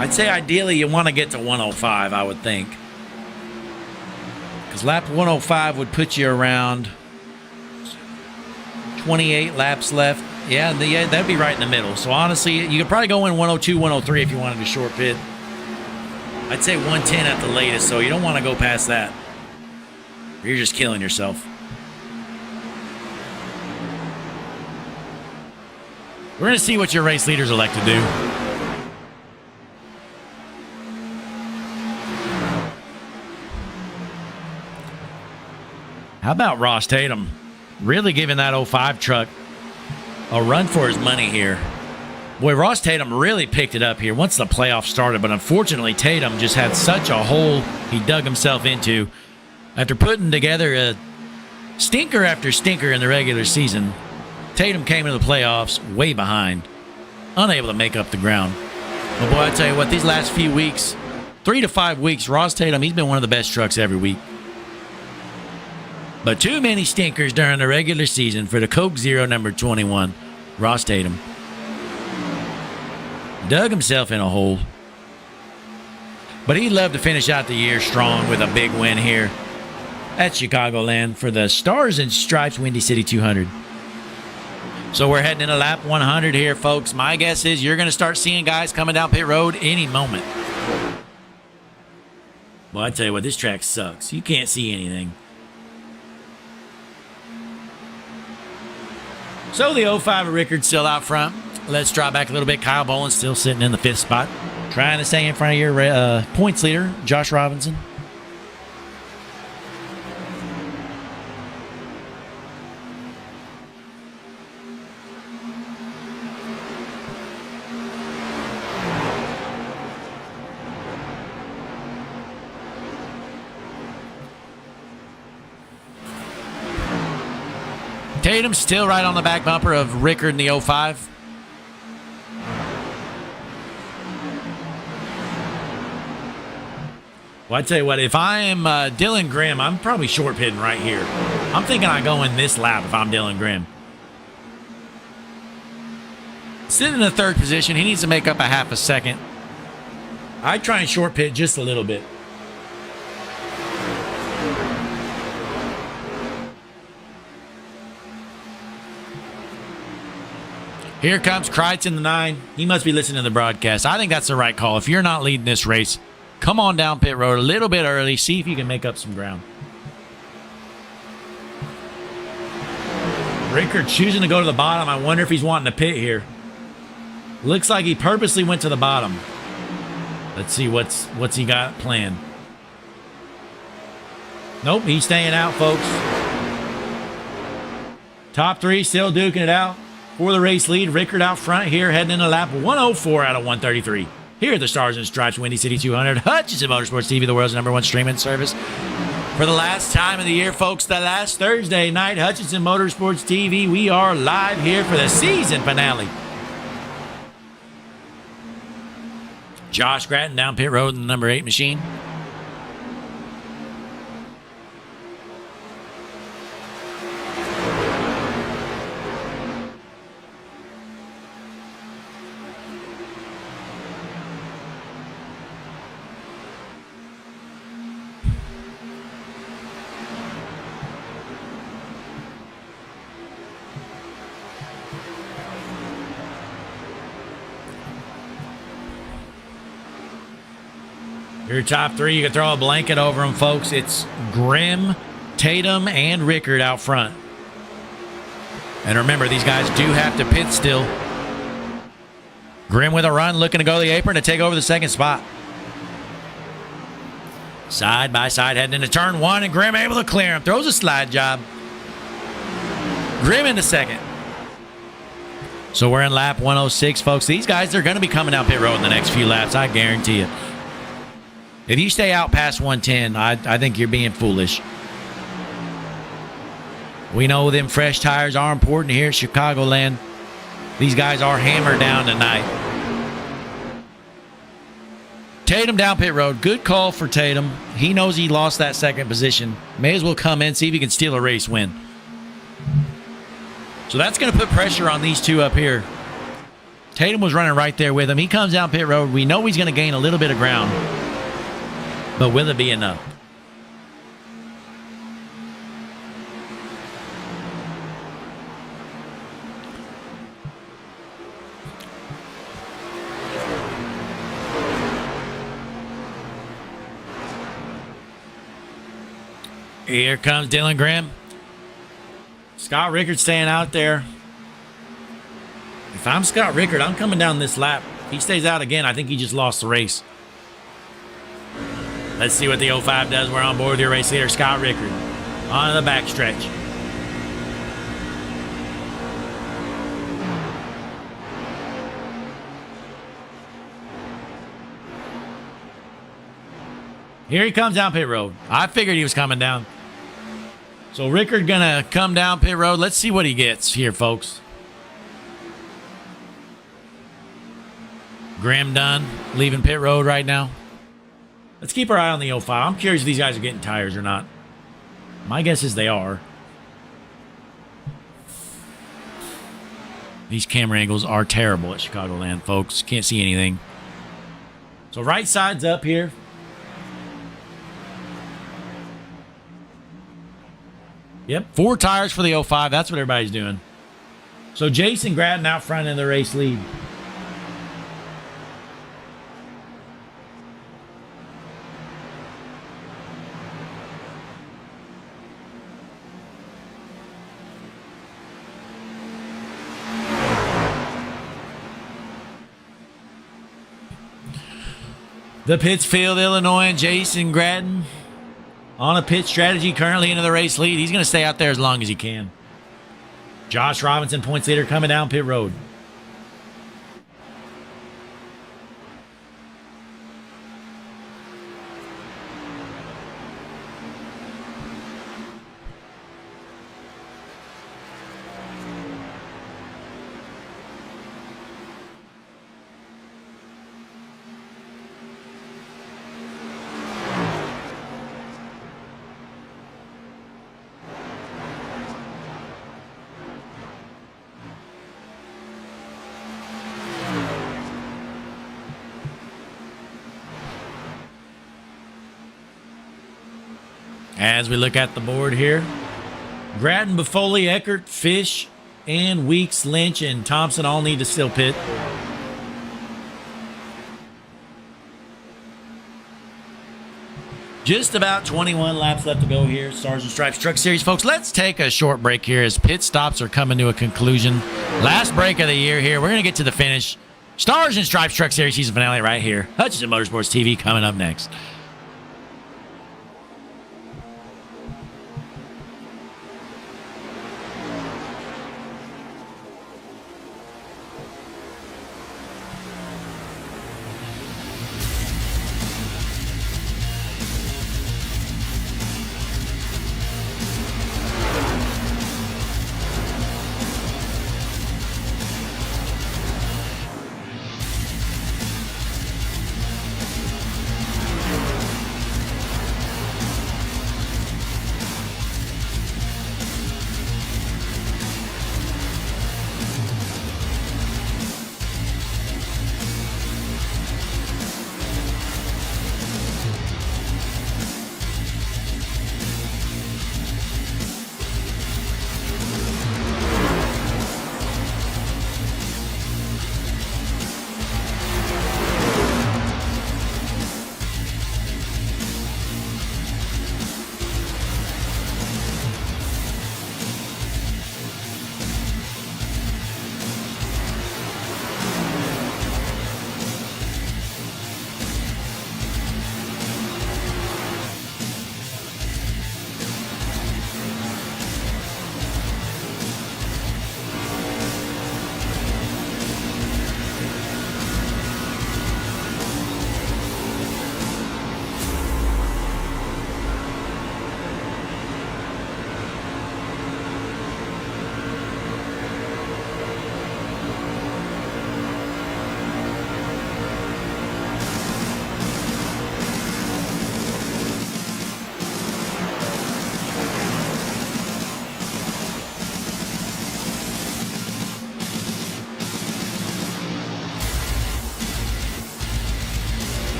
Speaker 1: I'd say ideally you want to get to 105, I would think. Because lap 105 would put you around 28 laps left. Yeah, that'd be right in the middle. So honestly, you could probably go in 102, 103 if you wanted to short pit. I'd say 110 at the latest, so you don't want to go past that. You're just killing yourself. We're going to see what your race leaders elect to do. How about Ross Tatum? Really giving that 05 truck a run for his money here. Boy, Ross Tatum really picked it up here once the playoffs started, but unfortunately Tatum just had such a hole he dug himself into. After putting together a stinker after stinker in the regular season, Tatum came into the playoffs way behind, unable to make up the ground. But boy, I tell you what, these last few weeks, 3 to 5 weeks, Ross Tatum, he's been one of the best trucks every week. But too many stinkers during the regular season for the Coke Zero number 21, Ross Tatum. Dug himself in a hole. But he'd love to finish out the year strong with a big win here at Chicagoland for the Stars and Stripes Windy City 200. So we're heading into lap 100 here, folks. My guess is you're going to start seeing guys coming down pit road any moment. Well, I tell you what, this track sucks. You can't see anything. So the 05 Rickard's still out front. Let's drop back a little bit. Kyle Boland's still sitting in the 5th spot. Trying to stay in front of your points leader, Josh Robinson. Tatum still right on the back bumper of Rickard in the 05. Well, I tell you what, if I am Dylan Grimm, I'm probably short pitting right here. I'm thinking I go in this lap if I'm Dylan Grimm. Sitting in the 3rd position, he needs to make up a half a second. I'd try and short pit just a little bit. Here comes Kreitz in the 9. He must be listening to the broadcast. I think that's the right call. If you're not leading this race, come on down pit road a little bit early. See if you can make up some ground. Rickard choosing to go to the bottom. I wonder if he's wanting to pit here. Looks like he purposely went to the bottom. Let's see what's he got planned. Nope, he's staying out, folks. Top 3 still duking it out. For the race lead, Rickard out front here, heading into lap 104 out of 133. Here are the Stars and Stripes Windy City 200, Hutchinson Motorsports TV, the world's #1 streaming service. For the last time of the year, folks, the last Thursday night, Hutchinson Motorsports TV, we are live here for the season finale. Josh Gratton down pit road in the number 8 machine. Your top three, you can throw a blanket over them, folks. It's Grimm, Tatum, and Rickard out front. And remember, these guys do have to pit still. Grimm with a run, looking to go to the apron to take over the second spot. Side by side, heading into turn one, and Grimm able to clear him. Throws a slide job. Grimm into second. So we're in lap 106, folks. These guys are going to be coming down pit road in the next few laps, I guarantee you. If you stay out past 110, I think you're being foolish. We know them fresh tires are important here at Chicagoland. These guys are hammered down tonight. Tatum down pit road. Good call for Tatum. He knows he lost that second position. May as well come in, see if he can steal a race win. So that's going to put pressure on these two up here. Tatum was running right there with him. He comes down pit road. We know he's going to gain a little bit of ground. But will it be enough? Here comes Dylan Grimm. Scott Rickard staying out there. If I'm Scott Rickard, I'm coming down this lap. If he stays out again, I think he just lost the race. Let's see what the 05 does. We're on board with your race leader, Scott Rickard. On the backstretch. Here he comes down pit road. I figured he was coming down. So Rickard gonna come down pit road. Let's see what he gets here, folks. Grimm done, leaving pit road right now. Let's keep our eye on the 05. I'm curious if these guys are getting tires or not. My guess is they are. These camera angles are terrible at Chicagoland, folks. Can't see anything. So right side's up here. Yep, 4 tires for the 05. That's what everybody's doing. So Jason Gratton out front in the race lead. The Pittsfield, Illinois, Jason Gratton on a pit strategy currently into the race lead. He's going to stay out there as long as he can. Josh Robinson, points leader, coming down pit road. As we look at the board here, Gratton, Buffoli, Eckert, Fish, and Weeks, Lynch, and Thompson all need to still pit. Just about 21 laps left to go here. Stars and Stripes Truck Series, folks. Let's take a short break here as pit stops are coming to a conclusion. Last break of the year here. We're going to get to the finish. Stars and Stripes Truck Series season finale right here. Hutchinson Motorsports TV coming up next.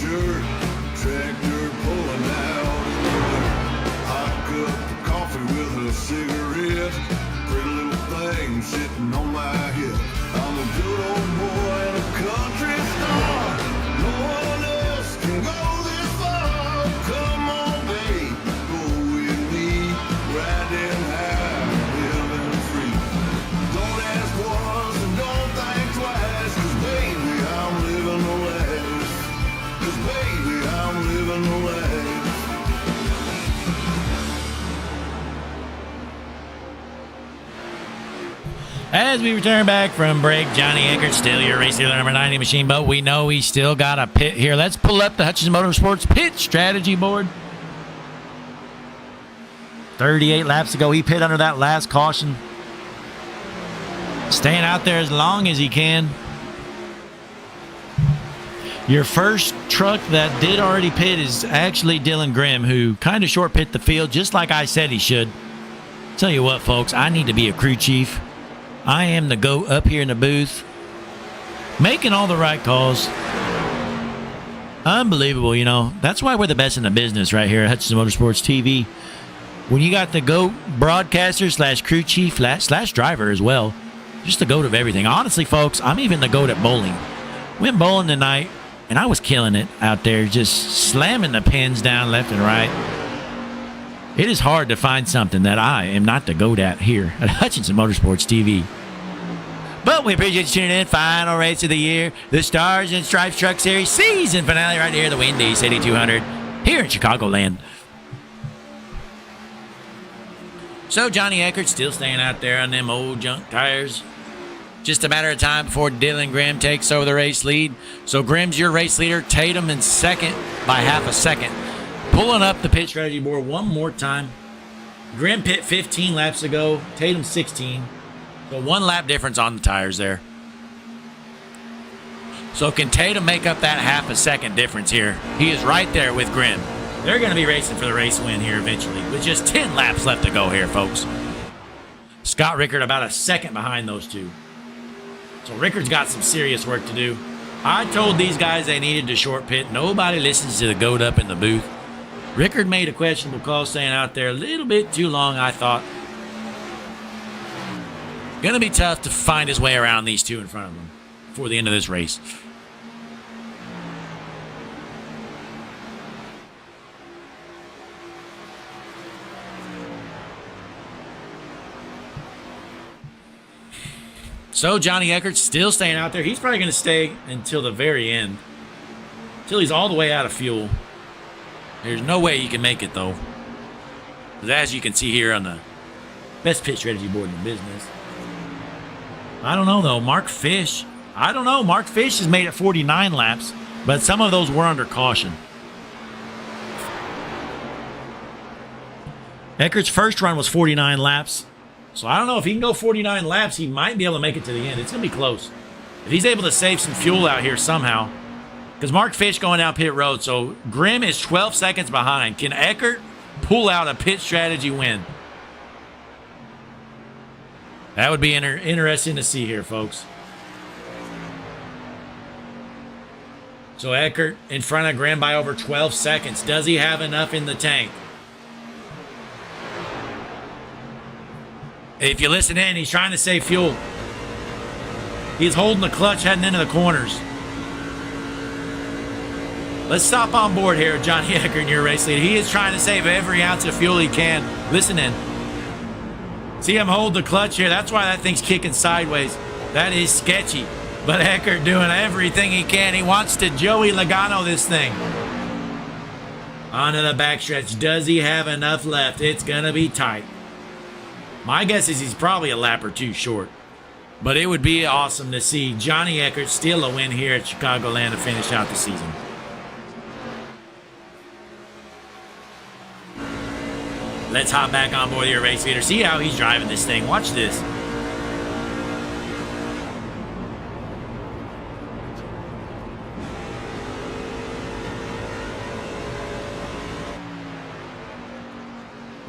Speaker 4: shirt, tractor pulling out. Hot cup of coffee with a cigarette. Pretty little thing sitting on my hip. I'm a good old boy in a country star. No one else can go this far. Come on, babe, go with me. Riding high, living free. Don't ask once and don't think twice. 'Cause baby, I'm living the life. 'Cause baby, I'm living the life.
Speaker 1: As we return back from break, Johnny Eckert, still your race dealer number 90 machine, but we know we still got a pit here. Let's pull up the Hutchinson Motorsports pit strategy board. 38 laps to go. He pit under that last caution. Staying out there as long as he can. Your first truck that did already pit is actually Dylan Grimm, who kind of short pit the field, just like I said he should. Tell you what, folks, I need to be a crew chief. I am the GOAT up here in the booth, making all the right calls. Unbelievable, you know. That's why we're the best in the business right here at Hutchinson Motorsports TV. When you got the GOAT broadcaster slash crew chief slash driver as well, just the GOAT of everything. Honestly, folks, I'm even the GOAT at bowling. Went bowling tonight, and I was killing it out there, just slamming the pins down left and right. It is hard to find something that I am not the GOAT at here at Hutchinson Motorsports TV. But we appreciate you tuning in. Final race of the year, the Stars and Stripes Truck Series season finale right here, the Windy City 200 here in Chicagoland. So Johnny Eckert still staying out there on them old junk tires. Just a matter of time before Dylan Grimm takes over the race lead. So Grimm's your race leader. Tatum in second by half a second. Pulling up the pit strategy board one more time. Grimm pit 15 laps ago. Tatum 16. So 1 lap difference on the tires there. So can Tatum make up that half a second difference here? He is right there with Grimm. They're going to be racing for the race win here eventually, with just 10 laps left to go here, folks. Scott Rickard about a second behind those two. So Rickard's got some serious work to do. I told these guys they needed to short pit. Nobody listens to the GOAT up in the booth. Rickard made a questionable call, staying out there a little bit too long, I thought. Going to be tough to find his way around these two in front of him before the end of this race. So Johnny Eckert still staying out there. He's probably going to stay until the very end. Until he's all the way out of fuel. There's no way he can make it, though. Because as you can see here on the best pit strategy board in the business. I don't know, though. Mark Fish. I don't know. Mark Fish has made it 49 laps. But some of those were under caution. Eckert's first run was 49 laps. So I don't know if he can go 49 laps. He might be able to make it to the end. It's going to be close. If he's able to save some fuel out here somehow. Because Mark Fish going down pit road. So Grimm is 12 seconds behind. Can Eckert pull out a pit strategy win? That would be interesting to see here, folks. So Eckert in front of Grimm by over 12 seconds. Does he have enough in the tank? If you listen in, he's trying to save fuel. He's holding the clutch heading into the corners. Let's stop on board here, Johnny Eckert, your race leader. He is trying to save every ounce of fuel he can. Listen in. See him hold the clutch here. That's why that thing's kicking sideways. That is sketchy. But Eckert doing everything he can. He wants to Joey Logano this thing. Onto the backstretch. Does he have enough left? It's going to be tight. My guess is he's probably a lap or two short. But it would be awesome to see Johnny Eckert steal a win here at Chicagoland to finish out the season. Let's hop back on board your race leader. See how he's driving this thing. Watch this.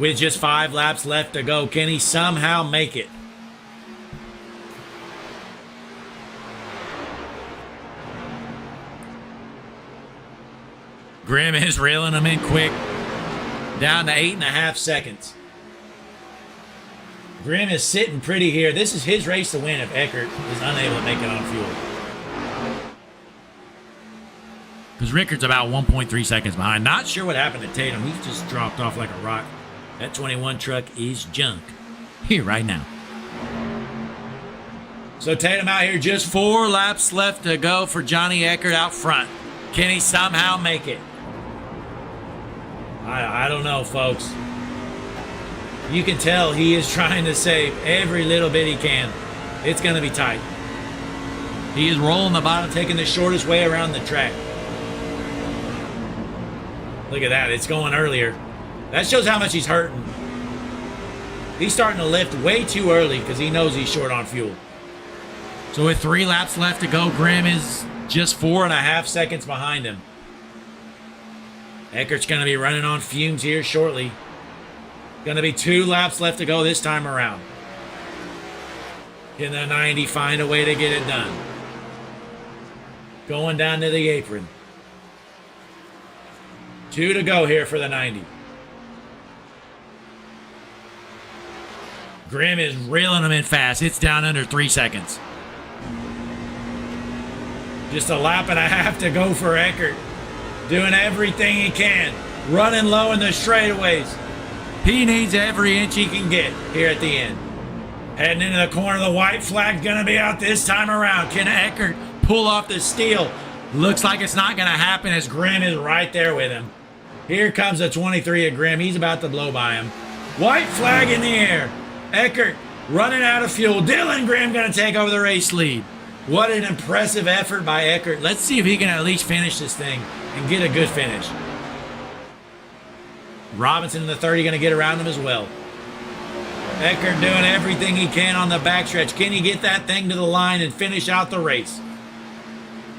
Speaker 1: With just 5 laps left to go, can he somehow make it? Grimm is reeling them in quick. Down to 8.5 seconds. Grimm is sitting pretty here. This is his race to win if Eckert is unable to make it on fuel. Because Rickards about 1.3 seconds behind. Not sure what happened to Tatum. He's just dropped off like a rock. That 21 truck is junk. Here right now. So Tatum out here, just 4 laps left to go for Johnny Eckert out front. Can he somehow make it? I don't know, folks. You can tell he is trying to save every little bit he can. It's going to be tight. He is rolling the bottom, taking the shortest way around the track. Look at that. It's going earlier. That shows how much he's hurting. He's starting to lift way too early because he knows he's short on fuel. So with 3 laps left to go, Grimm is just 4.5 seconds behind him. Eckert's going to be running on fumes here shortly. Going to be 2 laps left to go this time around. Can the 90 find a way to get it done? Going down to the apron. 2 to go here for the 90. Grimm is reeling them in fast. It's down under 3 seconds. Just 1.5 laps to go for Eckert. Doing everything he can. Running low in the straightaways. He needs every inch he can get here at the end. Heading into the corner. The white flag's going to be out this time around. Can Eckert pull off the steal? Looks like it's not going to happen as Grimm is right there with him. Here comes the 23 of Grimm. He's about to blow by him. White flag in the air. Eckert running out of fuel. Dylan Grimm going to take over the race lead. What an impressive effort by Eckert. Let's see if he can at least finish this thing and get a good finish. Robinson in the 30 going to get around him as well. Eckert doing everything he can on the backstretch. Can he get that thing to the line and finish out the race?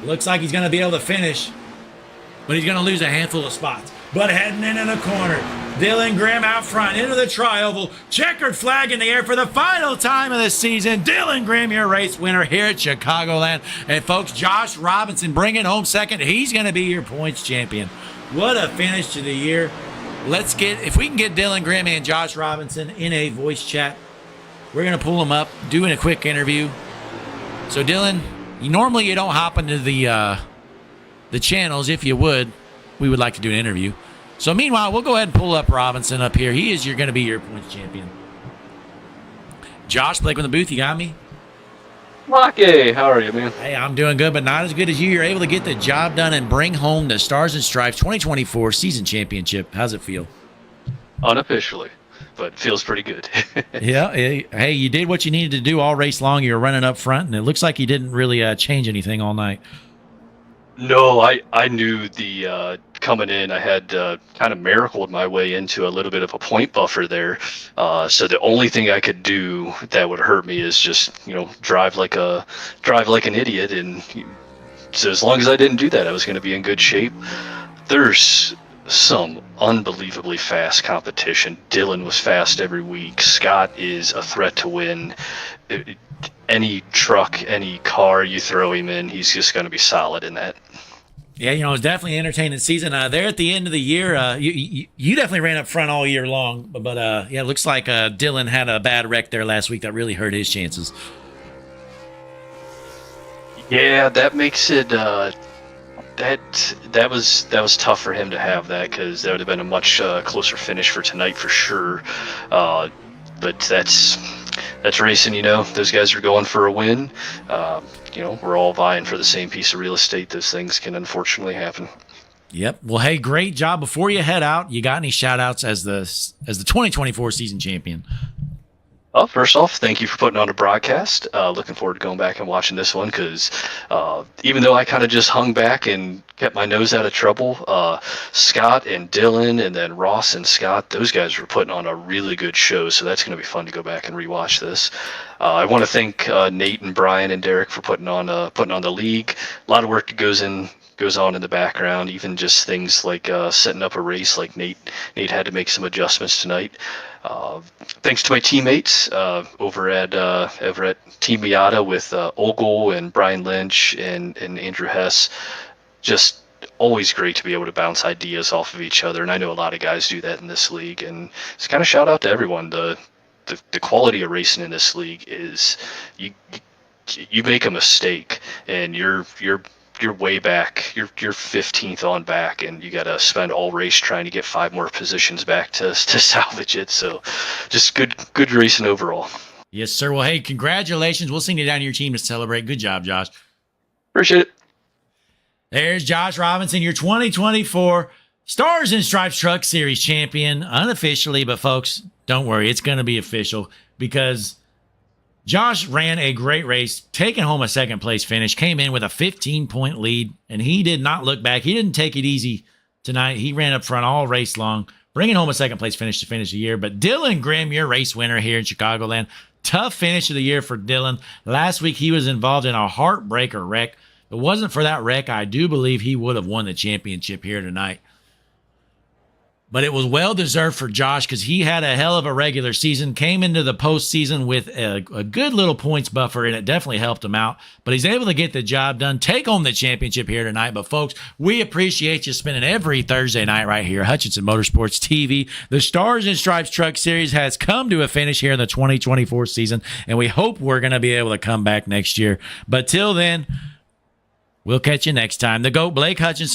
Speaker 1: Looks like he's going to be able to finish, but he's going to lose a handful of spots. But heading into the corner, Dylan Grimm out front into the tri-oval. Checkered flag in the air for the final time of the season. Dylan Grimm, your race winner here at Chicagoland. And folks, Josh Robinson bringing home second. He's going to be your points champion. What a finish to the year. If we can get Dylan Grimm and Josh Robinson in a voice chat, we're going to pull them up, doing a quick interview. So Dylan, normally you don't hop into the channels. If you would, we would like to do an interview. So meanwhile, we'll go ahead and pull up Robinson up here. He is going to be your points champion. Josh, Blake in the booth, you got me?
Speaker 3: Lucky, how are you, man?
Speaker 1: Hey, I'm doing good, but not as good as you. You're able to get the job done and bring home the Stars and Stripes 2024 season championship. How's it feel?
Speaker 3: Unofficially, but feels pretty good.
Speaker 1: Yeah. Hey, you did what you needed to do all race long. You were running up front, and it looks like you didn't really change anything all night.
Speaker 3: No, I knew the coming in, I had kind of miracled my way into a little bit of a point buffer there. So the only thing I could do that would hurt me is just drive like an idiot. And so as long as I didn't do that, I was going to be in good shape. There's some unbelievably fast competition. Dylan was fast every week. Scott is a threat to win. Any truck, any car you throw him in, he's just going to be solid in that.
Speaker 1: Yeah, it was definitely an entertaining season. There at the end of the year, you definitely ran up front all year long. But yeah, it looks like Dylan had a bad wreck there last week that really hurt his chances.
Speaker 3: Yeah, that makes it that was tough for him to have that, because that would have been a much closer finish for tonight for sure. But that's racing, those guys are going for a win. We're all vying for the same piece of real estate. Those things can unfortunately happen.
Speaker 1: Yep. Well, hey, great job. Before you head out, you got any shout outs as the 2024 season champion?
Speaker 3: Well, first off, thank you for putting on a broadcast. Looking forward to going back and watching this one, because even though I kind of just hung back and kept my nose out of trouble, Scott and Dylan, and then Ross and Scott, those guys were putting on a really good show, so that's going to be fun to go back and rewatch this. I want to thank Nate and Brian and Derek for putting on the league. A lot of work goes on in the background, even just things like setting up a race. Like Nate had to make some adjustments tonight. Thanks to my teammates over at Team Miata with Ogle and Brian Lynch and Andrew Hess. Just always great to be able to bounce ideas off of each other, and I know a lot of guys do that in this league. And it's kind of shout out to everyone. The quality of racing in this league is you make a mistake and you're way back. You're 15th on back, and you got to spend all race trying to get 5 more positions back to salvage it. So, just good racing overall.
Speaker 1: Yes, sir. Well, hey, congratulations. We'll send you down to your team to celebrate. Good job, Josh.
Speaker 3: Appreciate it.
Speaker 1: There's Josh Robinson, your 2024 Stars and Stripes Truck Series champion, unofficially, but folks, don't worry, it's going to be official because Josh ran a great race, taking home a second place finish, came in with a 15-point lead, and he did not look back. He didn't take it easy tonight. He ran up front all race long, bringing home a second place finish to finish the year. But Dylan Grimm, your race winner here in Chicagoland, tough finish of the year for Dylan. Last week, he was involved in a heartbreaker wreck. If it wasn't for that wreck, I do believe he would have won the championship here tonight. But it was well-deserved for Josh because he had a hell of a regular season, came into the postseason with a good little points buffer, and it definitely helped him out. But he's able to get the job done, take home the championship here tonight. But, folks, we appreciate you spending every Thursday night right here, Hutchinson Motorsports TV. The Stars and Stripes Truck Series has come to a finish here in the 2024 season, and we hope we're going to be able to come back next year. But till then, we'll catch you next time. The GOAT, Blake Hutchinson.